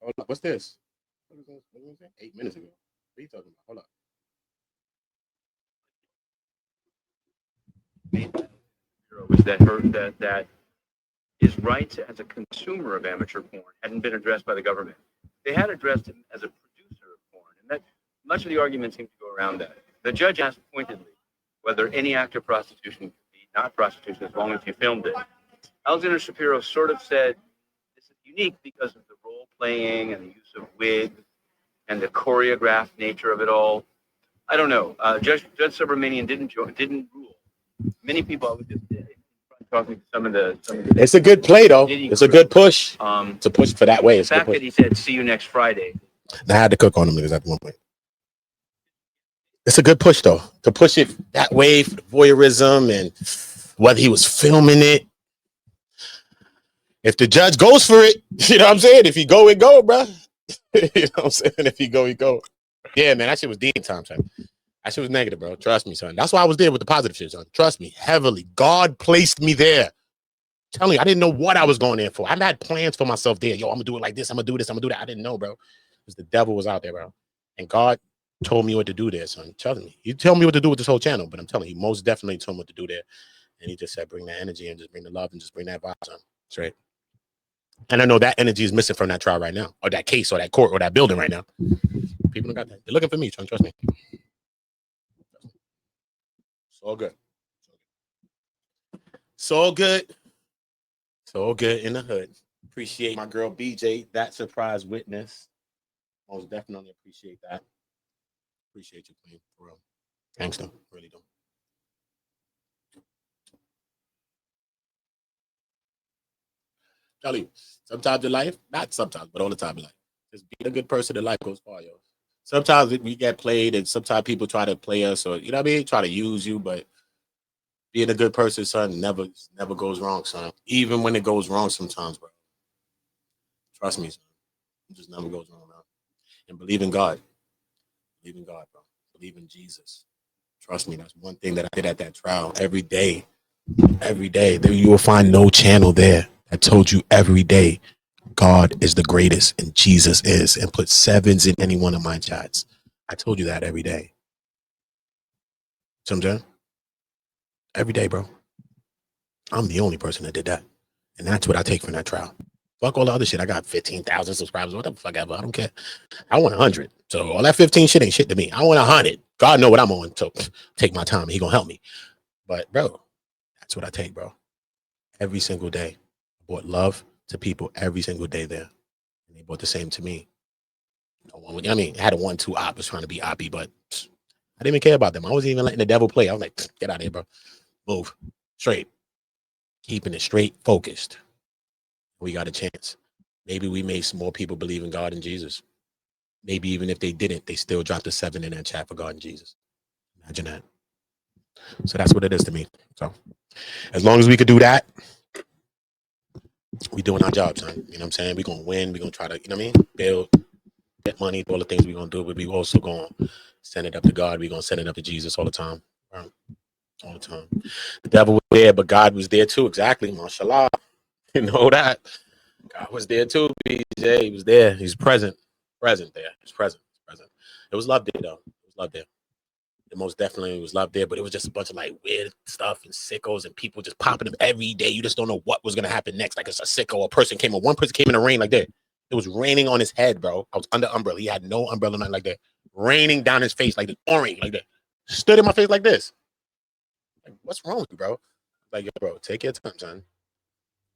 Hold up. What's this? What was that? 8 minutes ago. What are you talking about? Hold up. Was that his rights as a consumer of amateur porn hadn't been addressed by the government. They had addressed him as a producer of porn, and that much of the argument seemed to go around that. The judge asked pointedly whether any act of prostitution could be not prostitution as long as you filmed it. Alexander Shapiro sort of said this is unique because of the role playing and the use of wigs and the choreographed nature of it all. I don't know. Judge Subramanian didn't rule. Many people, I was just talking to some of the. It's a good play, though. It's a good push. To push for that way. The fact that he said, "See you next Friday." I had to cook on them niggas at one point. It's a good push, though, to push it that way for the voyeurism and whether he was filming it. If the judge goes for it, you know what I'm saying? If he go, it go, bro. You know what I'm saying? If he go, he go. Yeah, man, that shit was dean time, son. That shit was negative, bro. Trust me, son. That's why I was there with the positive shit, son. Trust me, heavily. God placed me there. I'm telling you, I didn't know what I was going there for. I had plans for myself there. Yo, I'm gonna do it like this. I'm gonna do this. I'm gonna do that. I didn't know, bro. Because the devil was out there, bro. And God told me what to do there, son. I'm telling me. He told me what to do with this whole channel, but I'm telling you, he most definitely told me what to do there. And he just said, bring that energy and just bring the love and just bring that vibe, son. That's right. And I know that energy is missing from that trial right now, or that case, or that court, or that building right now. People don't got that. They're looking for me, son. Trust me. It's all good. It's all good. It's all good in the hood. Appreciate my girl BJ, that surprise witness. Most definitely appreciate that. Appreciate you, Queen, for real. Thanks, though. Really don't. Tell you, sometimes in life, not sometimes, but all the time in life, just being a good person in life goes far, yo. Sometimes we get played, and sometimes people try to play us, or you know what I mean, try to use you. But being a good person, son, never goes wrong, son. Even when it goes wrong, sometimes, bro. Trust me, son. It just never goes wrong, man. And believe in God. Believe in God, bro. Believe in Jesus. Trust me, that's one thing that I did at that trial every day. Every day, there you will find no channel there that told you every day God is the greatest and Jesus is, and put sevens in any one of my chats. I told you that every day. Sometimes, every day, bro. I'm the only person that did that, and that's what I take from that trial. Fuck all the other shit. I got 15,000 subscribers, whatever the fuck ever. I don't care. I want 100. So all that 15 shit ain't shit to me. I want 100. God know what I'm on. So take my time. He gonna help me. But bro, that's what I take, bro. Every single day. I brought love to people every single day there. And they brought the same to me. No one, I mean, I had a 1-2 op was trying to be oppy, but I didn't even care about them. I wasn't even letting the devil play. I was like, get out of here, bro. Move. Straight. Keeping it straight, focused. We got a chance. Maybe we made some more people believe in God and Jesus. Maybe even if they didn't, they still dropped a 7 in that chat for God and Jesus. Imagine that. So that's what it is to me. So as long as we could do that, we doing our job, son. You know what I'm saying? We're going to win. We're going to try to, you know what I mean? Build, get money, all the things we're going to do. But we also going to send it up to God. We're going to send it up to Jesus all the time. Right? All the time. The devil was there, but God was there too. Exactly. Mashallah. You know that. God was there too, BJ. He was there. He's present. Present there. He's present. Present. It was love there, though. It was love there. It most definitely was love there, but it was just a bunch of like weird stuff and sickos and people just popping up every day. You just don't know what was gonna happen next. Like it's a sicko, one person came in the rain like that. It was raining on his head, bro. I was under umbrella. He had no umbrella, nothing like that. Raining down his face like the pouring, like that. Stood in my face like this. Like, what's wrong with you, bro? Like, yo, bro, take your time, son.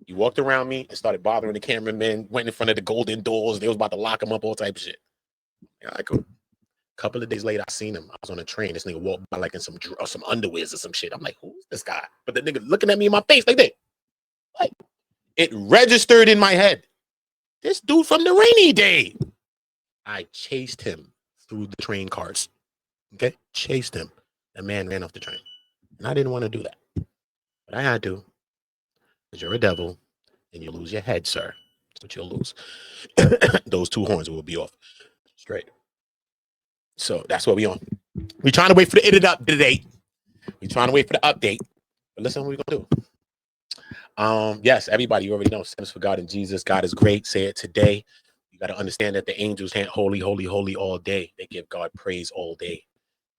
He walked around me and started bothering the cameraman, went in front of the golden doors. They was about to lock him up, all type of shit. Yeah, I cool. Couple of days later, I seen him. I was on a train. This nigga walked by like in some underwears or some shit. I'm like, who's this guy? But the nigga looking at me in my face like that. Like, it registered in my head. This dude from the rainy day. I chased him through the train cars. Okay? Chased him. The man ran off the train. And I didn't want to do that. But I had to. Because you're a devil and you lose your head, sir. That's what you'll lose. Those two horns will be off. Straight. So that's what we on. We trying to wait for the update. We trying to wait for the update. But listen what we gonna do. Yes, everybody, you already know. Stands for God and Jesus. God is great. Say it today. You got to understand that the angels can't holy, holy, holy all day. They give God praise all day.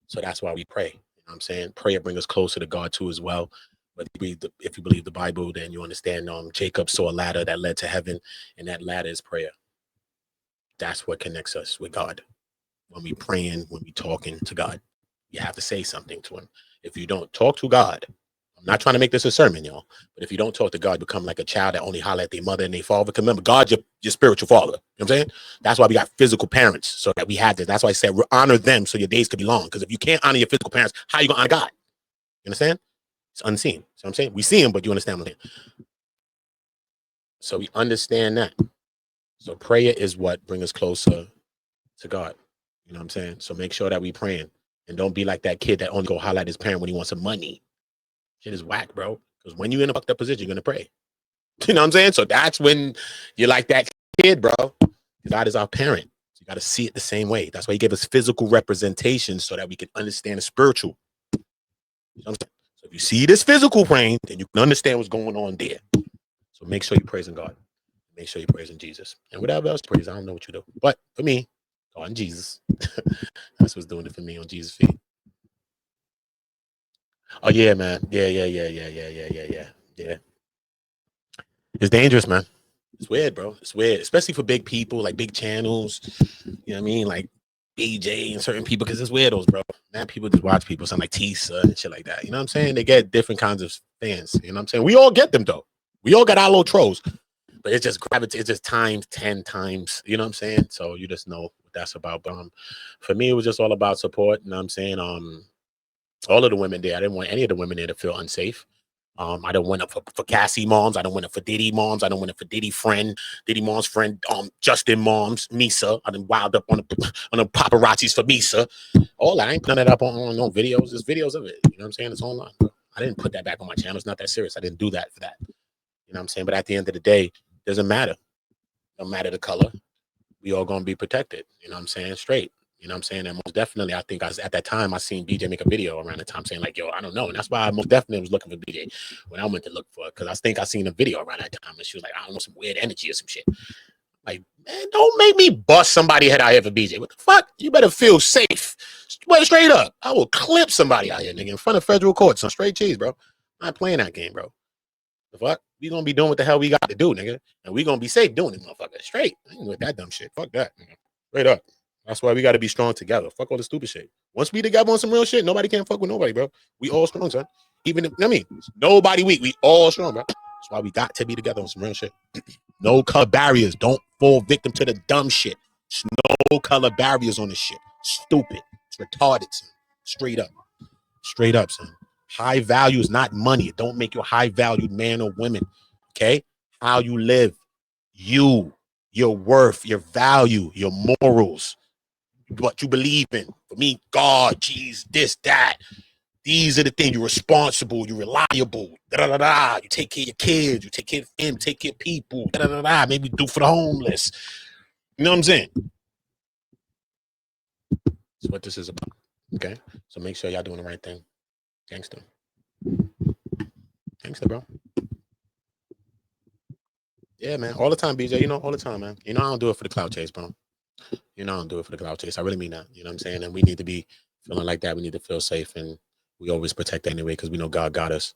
So that's why we pray. You know what I'm saying? Prayer brings us closer to God too as well. But if you believe the Bible, then you understand Jacob saw a ladder that led to heaven, and that ladder is prayer. That's what connects us with God. When we praying, when we talking to God, you have to say something to him. If you don't talk to God, I'm not trying to make this a sermon, y'all, but if you don't talk to God, you become like a child that only holler at their mother and their father. Because remember, God's your spiritual father. You know what I'm saying? That's why we got physical parents, so that we have this. That's why I said honor them so your days could be long. Because if you can't honor your physical parents, how you gonna honor God? You understand? It's unseen. So I'm saying we see him, but you understand what I'm saying. So we understand that. So prayer is what brings us closer to God. You know what I'm saying? So make sure that we praying, and don't be like that kid that only go holler at his parent when he wants some money. Shit is whack, bro. Because when you're in a fucked up position, you're gonna pray. You know what I'm saying? So that's when you're like that kid, bro. God is our parent. So you got to see it the same way. That's why he gave us physical representation so that we can understand the spiritual. You know what I'm saying? So if you see this physical praying, then you can understand what's going on there. So make sure you're praising God. Make sure you're praising Jesus. And whatever else you praise, I don't know what you do. But for me, God and Jesus. That's what's doing it for me on Jesus' feet. Oh yeah, man. Yeah. It's dangerous, man. It's weird, bro. It's weird, especially for big people, like big channels. You know what I mean? Like BJ and certain people, because it's weirdos, bro. Man, people just watch people, something like Tisa and shit like that. You know what I'm saying? They get different kinds of fans. You know what I'm saying? We all get them, though. We all got our little trolls. But it's just gravity. It's just times 10 times. You know what I'm saying? So you just know what that's about. But for me, it was just all about support. You know what I'm saying? All of the women there. I didn't want any of the women there to feel unsafe. I don't win it for Cassie moms. I don't win it for Diddy moms. I don't win it for Diddy mom's friend, Justin mom's, Misa. I done wild up on the paparazzis for Misa. All that. I ain't putting it up on no videos. There's videos of it. You know what I'm saying? It's online. I didn't put that back on my channel. It's not that serious. I didn't do that for that. You know what I'm saying? But at the end of the day, it doesn't matter. No matter the color. We all gonna be protected. You know what I'm saying? Straight. You know what I'm saying? And most definitely, I think at that time, I seen BJ make a video around the time saying like, yo, I don't know. And that's why I most definitely was looking for BJ when I went to look for it. Because I think I seen a video around that time. And she was like, I don't know, some weird energy or some shit. Like, man, don't make me bust somebody head out here for BJ. What the fuck? You better feel safe. Well, straight up. I will clip somebody out here, nigga, in front of federal courts on straight cheese, bro. I'm not playing that game, bro. The fuck? We gonna be doing what the hell we got to do, nigga. And we gonna be safe doing it, motherfucker. Straight. I ain't with that dumb shit. Fuck that, nigga. Straight up. That's why we got to be strong together. Fuck all the stupid shit. Once we together on some real shit, nobody can fuck with nobody, bro. We all strong, son. Even if, nobody weak. We all strong, bro. That's why we got to be together on some real shit. No color barriers. Don't fall victim to the dumb shit. There's no color barriers on this shit. Stupid. It's retarded, son. Straight up. Straight up, son. High value is not money. It don't make you a high valued man or woman. Okay? How you live. You. Your worth. Your value. Your morals. What you believe in. For me, God, geez, this, that. These are the things. You're responsible. You're reliable. Da-da-da-da. You take care of your kids. You take care of them. Take care of people. Da-da-da-da. Maybe do for the homeless. You know what I'm saying? That's what this is about. Okay? So make sure y'all doing the right thing. Gangster. Gangster, bro. Yeah, man. All the time, BJ. You know, all the time, man. You know, I don't do it for the clout chase, bro. You know, I don't do it for the clout chase. I really mean that. You know what I'm saying? And we need to be feeling like that. We need to feel safe, and we always protect anyway because we know God got us.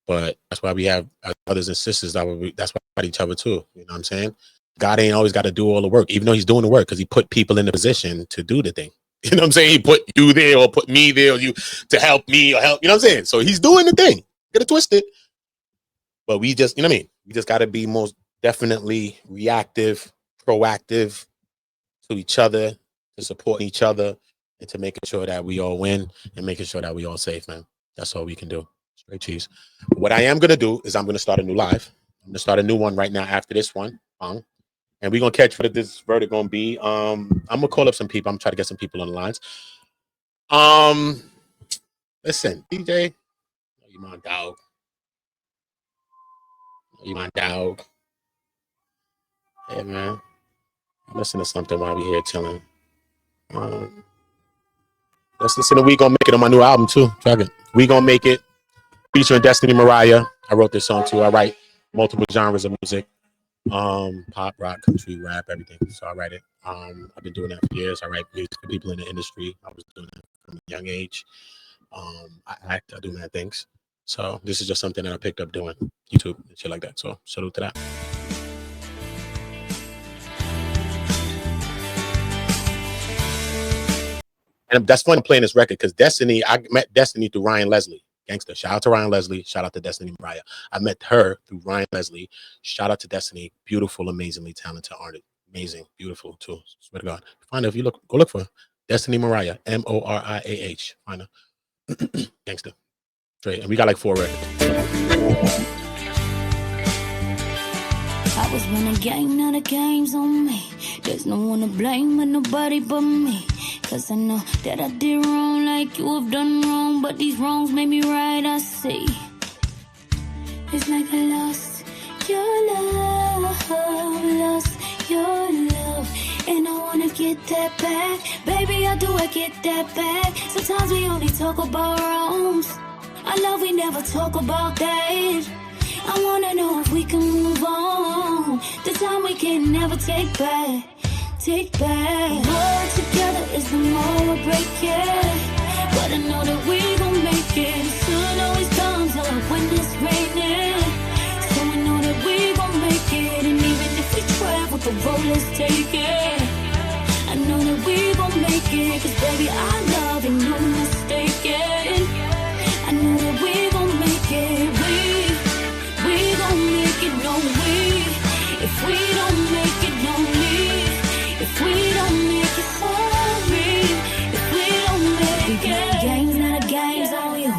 But that's why we have brothers and sisters that's why we fight each other too. You know what I'm saying? God ain't always got to do all the work, even though he's doing the work because he put people in the position to do the thing. You know what I'm saying? He put you there or put me there or you to help me or help. You know what I'm saying? So he's doing the thing. Get it twisted. But we just, you know what I mean? We just got to be most definitely reactive, proactive to each other, to support each other, and to making sure that we all win and making sure that we all safe, man. That's all we can do. Straight cheese. What I am going to do is I'm going to start a new live. I'm going to start a new one right now after this one. And we're going to catch what this verdict going to be. I'm going to call up some people. I'm trying to get some people on the lines. Listen, DJ, you my dog. You my dog. Hey, man. Listen to something while we here chilling. Let's listen to We Gonna Make It on my new album, too. Check it. We Gonna Make It. Featuring Destiny Mariah. I wrote this song, too. I write multiple genres of music. Pop, rock, country, rap, everything. So I write it. I've been doing that for years. I write music for people in the industry. I was doing that from a young age. I act, I do mad things. So this is just something that I picked up doing YouTube and shit like that. So salute to that. And that's funny playing this record because Destiny, I met Destiny through Ryan Leslie. Gangster. Shout out to Ryan Leslie. Shout out to Destiny Mariah. I met her through Ryan Leslie. Shout out to Destiny. Beautiful, amazingly talented artist. Amazing, beautiful too. Swear to God. Find her if you look, go look for her. Destiny Mariah. Moriah. Find her. Gangster. Straight. And we got like 4 records. I was running game, now the game's on me. There's no one to blame but nobody but me. Cause I know that I did wrong like you have done wrong. But these wrongs made me right, I see. It's like I lost your love, lost your love. And I wanna get that back. Baby, I get that back. Sometimes we only talk about wrongs. I love we never talk about that. I wanna know if we can move on. The time we can never take back. Take back. More together is the more we break it. But I know that we gon' make it. The sun always comes up when it's raining. So I know that we gon' make it. And even if we travel the road, let's take it. I know that we gon' make it. Cause baby, I love and no mistaken. I know that we gon' make it. We gon' make it, no we. If we don't make it, no me. If we don't make it, sorry. If we don't make it. The game's not a game's on you.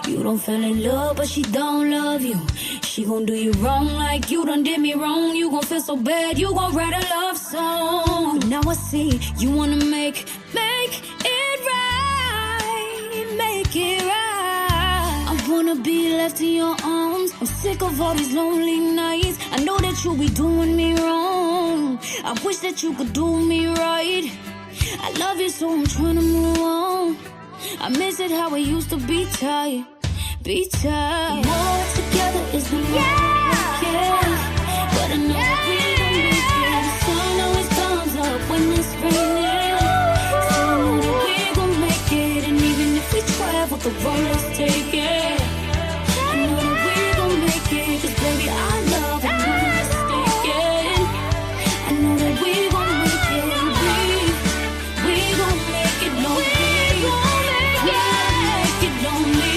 You don't fell in love, but she don't love you. She gon' do you wrong like you done did me wrong. You gon' feel so bad, you gon' write a love song. Now I see you wanna make it right. Make it right. I wanna be left in your arms. I'm sick of all these lonely nights. I know that you be doing me wrong. I wish that you could do me right. I love you so I'm trying to move on. I miss it how it used to be tight. Be tight. More together is the more we care. But I know that we gon' make it. The sun always comes up when it's raining. So I know that we gon' make it. And even if we travel the road, let's take it. I know that we gon' make it. Cause baby, I love and no mistaken. I know that we gon' make it. We gon' make it, no we. We gon' make it, no me.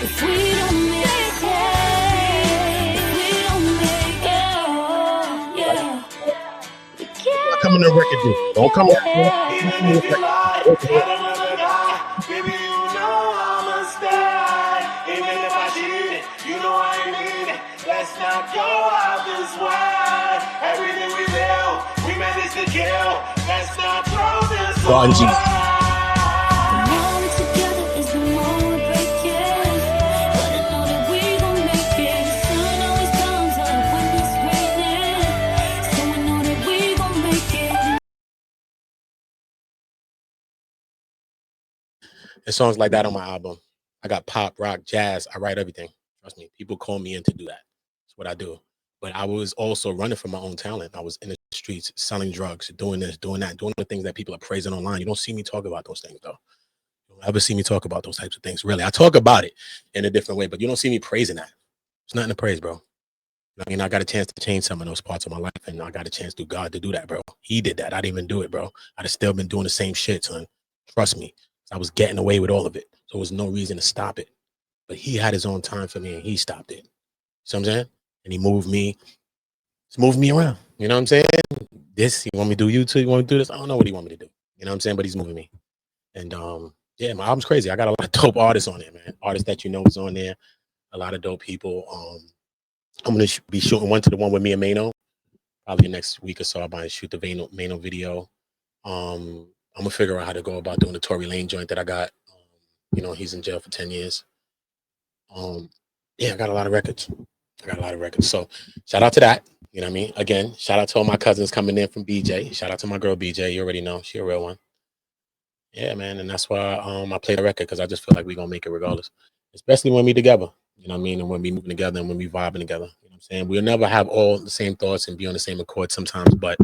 If we don't make it, if we don't make it, yeah. Don't come in the record deal. Don't come in the record. Baby, you know I'ma stay. Even if I cheated, you know I ain't mean it. Let's not go out this way. Everything we build, we managed to kill. Let's not throw this away. The more we're together is the more we break it. But I know that we gon' make it. The sun always comes up when it's raining. So I know that we gon' make it. There's songs like that on my album. I got pop, rock, jazz. I write everything. Trust me. People call me in to do that. That's what I do. But I was also running for my own talent. I was in the streets selling drugs, doing this, doing that, doing the things that people are praising online. You don't see me talk about those things, though. You don't ever see me talk about those types of things, really. I talk about it in a different way, but you don't see me praising that. It's nothing to praise, bro. I mean, I got a chance to change some of those parts of my life, and I got a chance through God to do that, bro. He did that. I didn't even do it, bro. I'd have still been doing the same shit, son. Trust me. I was getting away with all of it. So there was no reason to stop it. But he had his own time for me, and he stopped it. See what I'm saying? and he moved me. He's moving me around. You know what I'm saying? This, he want me to do YouTube, he want me to do this. I don't know what he want me to do. You know what I'm saying? But he's moving me. And yeah, my album's crazy. I got a lot of dope artists on there, man. Artists that you know is on there. A lot of dope people. I'm gonna be shooting the one with me and Mano. Probably next week or so. I'm gonna shoot the Mano video. I'm gonna figure out how to go about doing the Tory Lane joint that I got. You know, he's in jail for 10 years. Yeah, I got a lot of records. So shout out to that. You know what I mean? Again, shout out to all my cousins coming in from BJ. Shout out to my girl BJ. You already know she a real one. Yeah, man. And that's why I play the record, because I just feel like we're gonna make it regardless. Especially when we together. You know what I mean? And when we moving together and when we vibing together. You know what I'm saying? We'll never have all the same thoughts and be on the same accord sometimes, but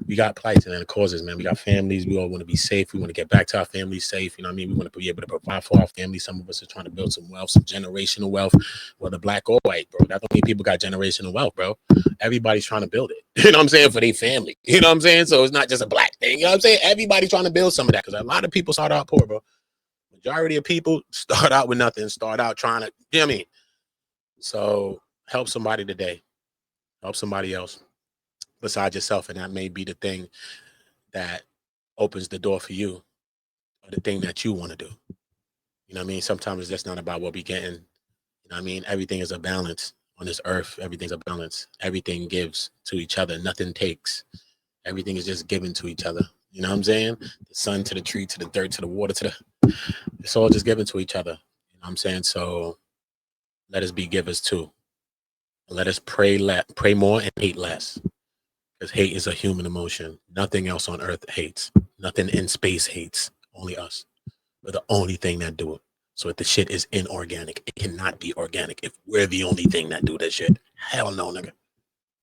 we got plights and causes, man. We got families. We all want to be safe. We want to get back to our families safe. You know what I mean? We want to be able to provide for our families. Some of us are trying to build some wealth, some generational wealth, whether black or white, bro. That don't mean people got generational wealth, bro. Everybody's trying to build it. You know what I'm saying? For their family. You know what I'm saying? So it's not just a black thing. You know what I'm saying? Everybody's trying to build some of that, because a lot of people start out poor, bro. Majority of people start out with nothing, start out trying to, you know what I mean? So help somebody today. Help somebody else besides yourself, and that may be the thing that opens the door for you, or the thing that you want to do. You know what I mean? Sometimes it's just not about what we getting. You know what I mean? Everything is a balance on this earth. Everything's a balance. Everything gives to each other. Nothing takes. Everything is just given to each other. You know what I'm saying? The sun to the tree, to the dirt, to the water, to the... It's all just given to each other. You know what I'm saying? So let us be givers too. Let us pray more and hate less. Because hate is a human emotion. Nothing else on earth hates. Nothing in space hates. Only us. We're the only thing that do it. So if the shit is inorganic, it cannot be organic if we're the only thing that do that shit. Hell no, nigga.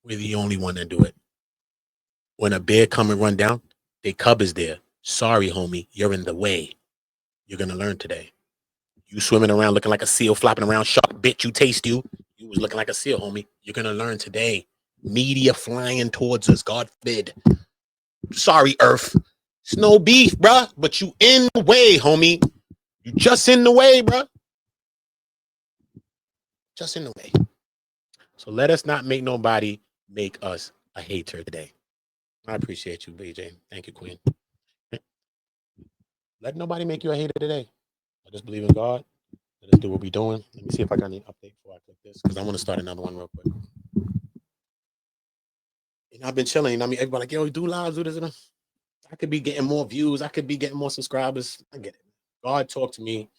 We're the only one that do it. When a bear come and run down, their cub is there. Sorry, homie, you're in the way. You're going to learn today. You swimming around looking like a seal, flopping around, shark bitch, you taste you. You was looking like a seal, homie. You're going to learn today. Media flying towards us, God forbid. Sorry, Earth. It's no beef, bruh, but you in the way, homie. You just in the way, bruh. Just in the way. So let us not make nobody make us a hater today. I appreciate you, BJ. Thank you, Queen. Let nobody make you a hater today. Let us believe in God. Let us do what we're doing. Let me see if I got any update before I click this, because I want to start another one real quick. And I've been chilling. You know what I mean? Everybody like, yo, do lives, do this and that. I could be getting more views. I could be getting more subscribers. I get it. God talked to me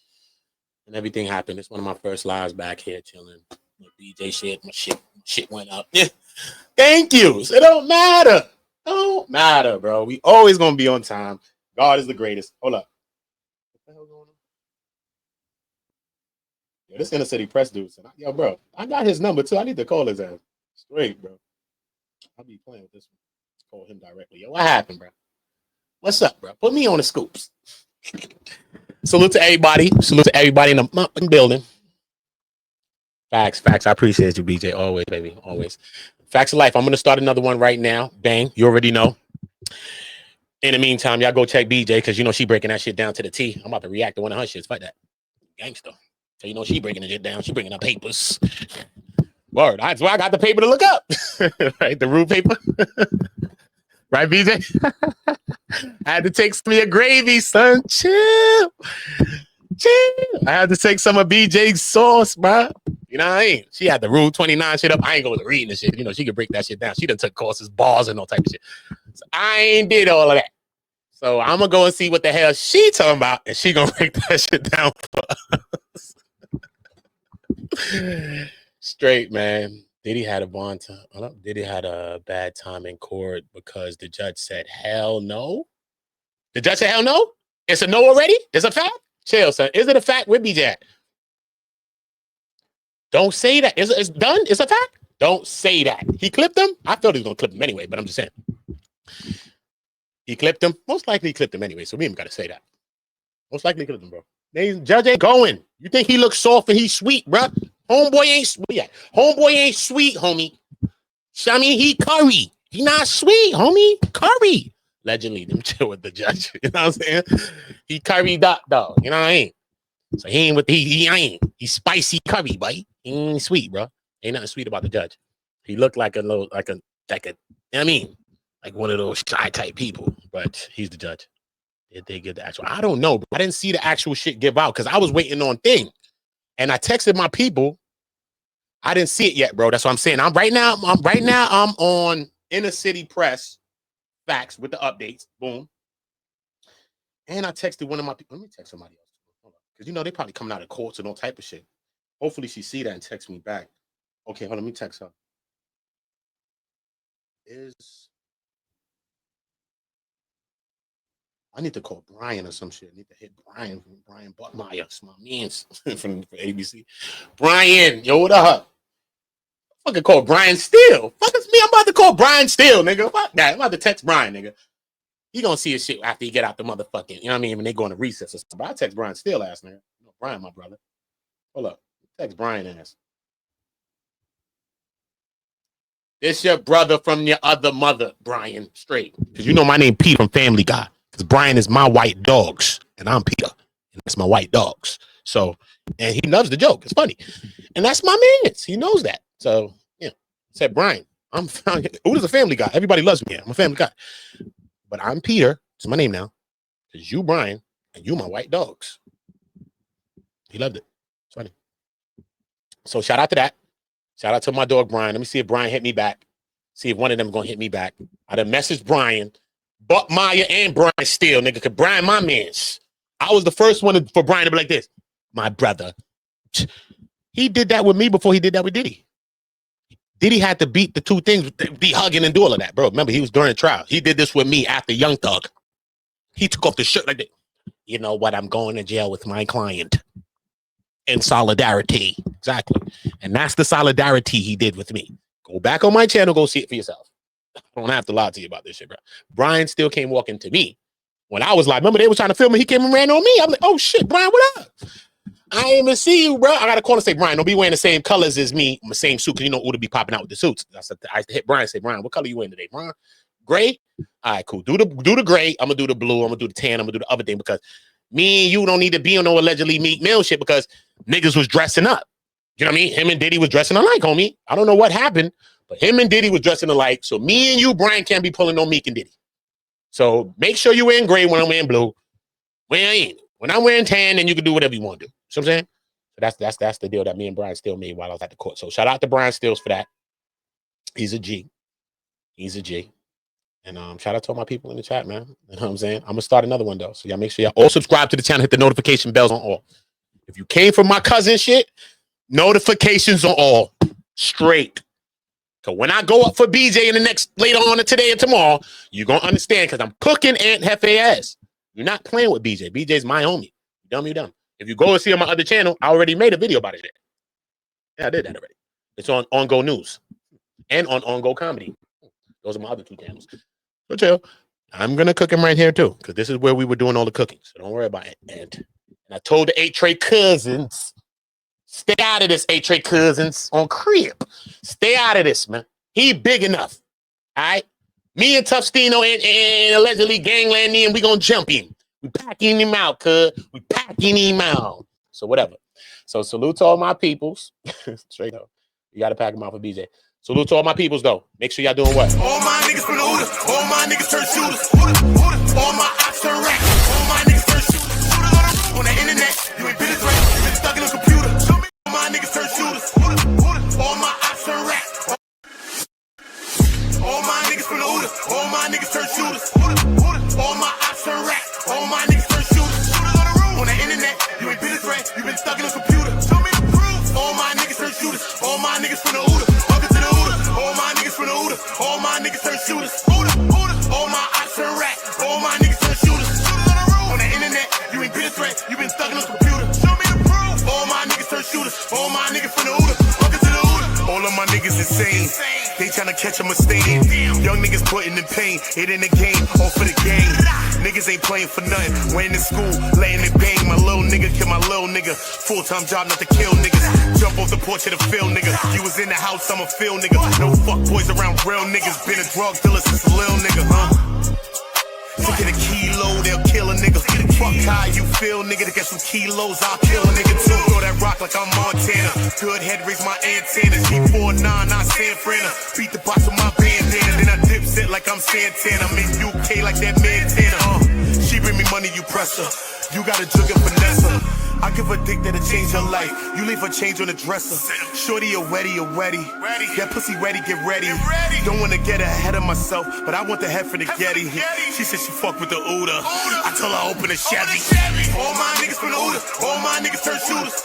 and everything happened. It's one of my first lives back here chilling. My BJ shit, my shit went up. Yeah. Thank you. So it don't matter. Don't matter, bro. We always gonna be on time. God is the greatest. Hold up. What the hell going on? Yo, this inner city press dude said, yo, bro, I got his number too. I need to call his ass. Straight, bro. I'll be playing with this one. Let's call him directly. Yo, what happened, bro? What's up, bro? Put me on the scoops. Salute to everybody. Salute to everybody in the building. Facts. I appreciate you, BJ. Always, baby. Always. Facts of life. I'm going to start another one right now. Bang. You already know. In the meantime, y'all go check BJ, because you know she breaking that shit down to the T. I'm about to react to one of her shits. Fight that. Gangster. So you know she breaking the shit down. She bringing up papers. Word. That's why I got the paper to look up. Right? The rule paper. Right, BJ? I had to take some of your gravy, son. Chill. I had to take some of BJ's sauce, bro. You know what I mean? She had the Rule 29 shit up. I ain't going to read the shit. You know, she could break that shit down. She done took courses, bars, and all type of shit. So I ain't did all of that. So I'm going to go and see what the hell she talking about, and she going to break that shit down for us. Straight, man. Diddy had a bad time in court because the judge said, hell no. The judge said, hell no? It's a no already? It's a fact? Chill, son. Is it a fact? Where BJ at? Don't say that. It's done? It's a fact? Don't say that. He clipped him? I thought he was going to clip him anyway, but I'm just saying. He clipped him? Most likely he clipped him anyway, so we ain't got to say that. Most likely he clipped him, bro. Judge ain't going. You think he looks soft and he's sweet, bro? Homeboy ain't sweet. Homeboy ain't sweet, homie. I mean, he curry. He not sweet, homie. Curry. Allegedly, them chill with the judge. You know what I'm saying? He curried up, though. You know what I mean? So he ain't with he ain't. He's spicy curry, boy. He ain't sweet, bro. Ain't nothing sweet about the judge. He looked like a little, like I mean, like one of those shy type people, but he's the judge. Did they get the actual? I don't know. But I didn't see the actual shit give out because I was waiting on thing. And I texted my people. I didn't see it yet, bro. That's what I'm saying. I'm on Inner City Press facts with the updates. Boom. And I texted one of my people. Let me text somebody else. Because you know they probably coming out of courts and all type of shit. Hopefully she see that and text me back. Okay, hold on, let me text her. I need to call Brian or some shit. I need to hit Brian Buckmeyer. It's my man's from ABC. Brian, yo, what up? Fucking call Brian Steele. Fuck is me. I'm about to call Brian Steele, nigga. Fuck that. I'm about to text Brian, nigga. He gonna see his shit after he get out the motherfucking, you know what I mean? When they go into recess or something. But I text Brian Steele ass, nigga. Brian, my brother. Hold up. Text Brian ass. This your brother from your other mother, Brian. Straight. Because you know my name Pete from Family Guy. Because Brian is my white dogs. And I'm Peter. And that's my white dogs. So, and he loves the joke. It's funny. And that's my man. He knows that. So, yeah. Said Brian. I'm Who's a Family Guy? Everybody loves me. I'm a Family Guy. But I'm Peter. It's my name now. Because you, Brian, and you my white dogs. He loved it. It's funny. So shout out to that. Shout out to my dog, Brian. Let me see if Brian hit me back. See if one of them going to hit me back. I done messaged Brian, Buckmeyer and Brian Steele, nigga. Because Brian, my mans. I was the first one for Brian to be like this. My brother. He did that with me before he did that with Diddy. Diddy had to beat the two things, be hugging and do all of that, bro. Remember, he was during the trial. He did this with me after Young Thug. He took off the shirt like that. You know what? I'm going to jail with my client. In solidarity. Exactly. And that's the solidarity he did with me. Go back on my channel, go see it for yourself. I don't have to lie to you about this shit, bro. Brian still came walking to me. When I was like, remember they were trying to film me, he came and ran on me. I'm like, oh shit, Brian, what up? I ain't even see you, bro. I got to call and say, Brian, don't be wearing the same colors as me, the same suit, because you know Uda be popping out with the suits. I hit Brian and say, Brian, what color you wearing today, Brian? Gray? All right, cool. Do the gray. I'm going to do the blue. I'm going to do the tan. I'm going to do the other thing because me and you don't need to be on no allegedly Meek Mill shit because niggas was dressing up. You know what I mean? Him and Diddy was dressing alike, homie. I don't know what happened, but him and Diddy was dressing alike. So me and you, Brian, can't be pulling on Meek and Diddy. So make sure you're wearing gray when I'm wearing blue. When I'm wearing tan, then you can do whatever you want to do. You know what I'm saying? So that's the deal that me and Brian Steele made while I was at the court. So shout out to Brian Steele for that. He's a G. He's a G. And shout out to all my people in the chat, man. You know what I'm saying? I'm going to start another one, though. So y'all make sure y'all all subscribe to the channel. Hit the notification bells on all. If you came from my cousin shit, notifications on all. Straight. So when I go up for BJ in the next, later on today and tomorrow, you're going to understand because I'm cooking Aunt Hefe ass. You're not playing with BJ. BJ's my homie. You dumb. If you go and see on my other channel, I already made a video about it. Yeah, I did that already. It's on OOTAONGO News and on OOTAONGO Comedy. Those are my other two channels. So chill. I'm going to cook him right here too because this is where we were doing all the cooking. So don't worry about it. And I told the 8-Tray cousins, stay out of this, 8-Tray cousins on crib. Stay out of this, man. He big enough. All right? Me and Tufstino and allegedly Gangland and we going to jump him. We packing him out, cuz. We packing him out. So whatever. So salute to all my peoples. Straight up. You got to pack him out for BJ. Salute to all my peoples, though. Make sure y'all doing what? All my niggas from the OOTAONGO. All my niggas turn shooters. All my ops turn racks. All my niggas turn shooters. On the internet, you ain't been a threat. You been stuck in a computer. All my niggas turn shooters. All my ops turn racks. All my niggas from the OOTAONGO. All my niggas turn shooters. All my ops turn racks. All my niggas turn shooters. On the internet, you ain't been a threat. You been stuck in a computer. Show me the proof. All my niggas turn shooters. All my niggas from the OOTAONGO. All my niggas from the OOTAONGO. All my niggas turn shooters. All my ops turn racks. All my niggas turn shooters. On the internet, you ain't been a threat. You been stuck in a computer. Show me the proof. All my niggas turn shooters. All my niggas from the OOTAONGO. Welcome to the OOTAONGO. All of my niggas insane. They tryna catch a mistake. Young niggas putting in pain. It in the game, all for the game. Niggas ain't playing for nothing. Went in school, laying it bang. My little nigga kill my little nigga. Full-time job not to kill niggas. Jump off the porch of the field, nigga. You was in the house, I'm a field nigga. No fuck boys around real niggas. Been a drug dealer since a little nigga, huh? To get a kilo, they'll kill a nigga. Fuck how you feel, nigga. To get some kilos, I'll kill a nigga too. Throw that rock like I'm Montana. Good head, raise my antennas. G49, not San Fran. Beat the box with my bandana. Then I dip set like I'm Santana. I'm in UK like that Montana. She bring me money, you press her. You gotta jug and finesse her. I give a dick that'll change her life. You leave her change on the dresser. Shorty a wetty, a wetty. That pussy ready, get ready. Don't wanna get ahead of myself, but I want the head for the Getty. She said she fuck with the Oda. I tell her open the Chevy. All my niggas from the Oda. All my niggas turn shooters.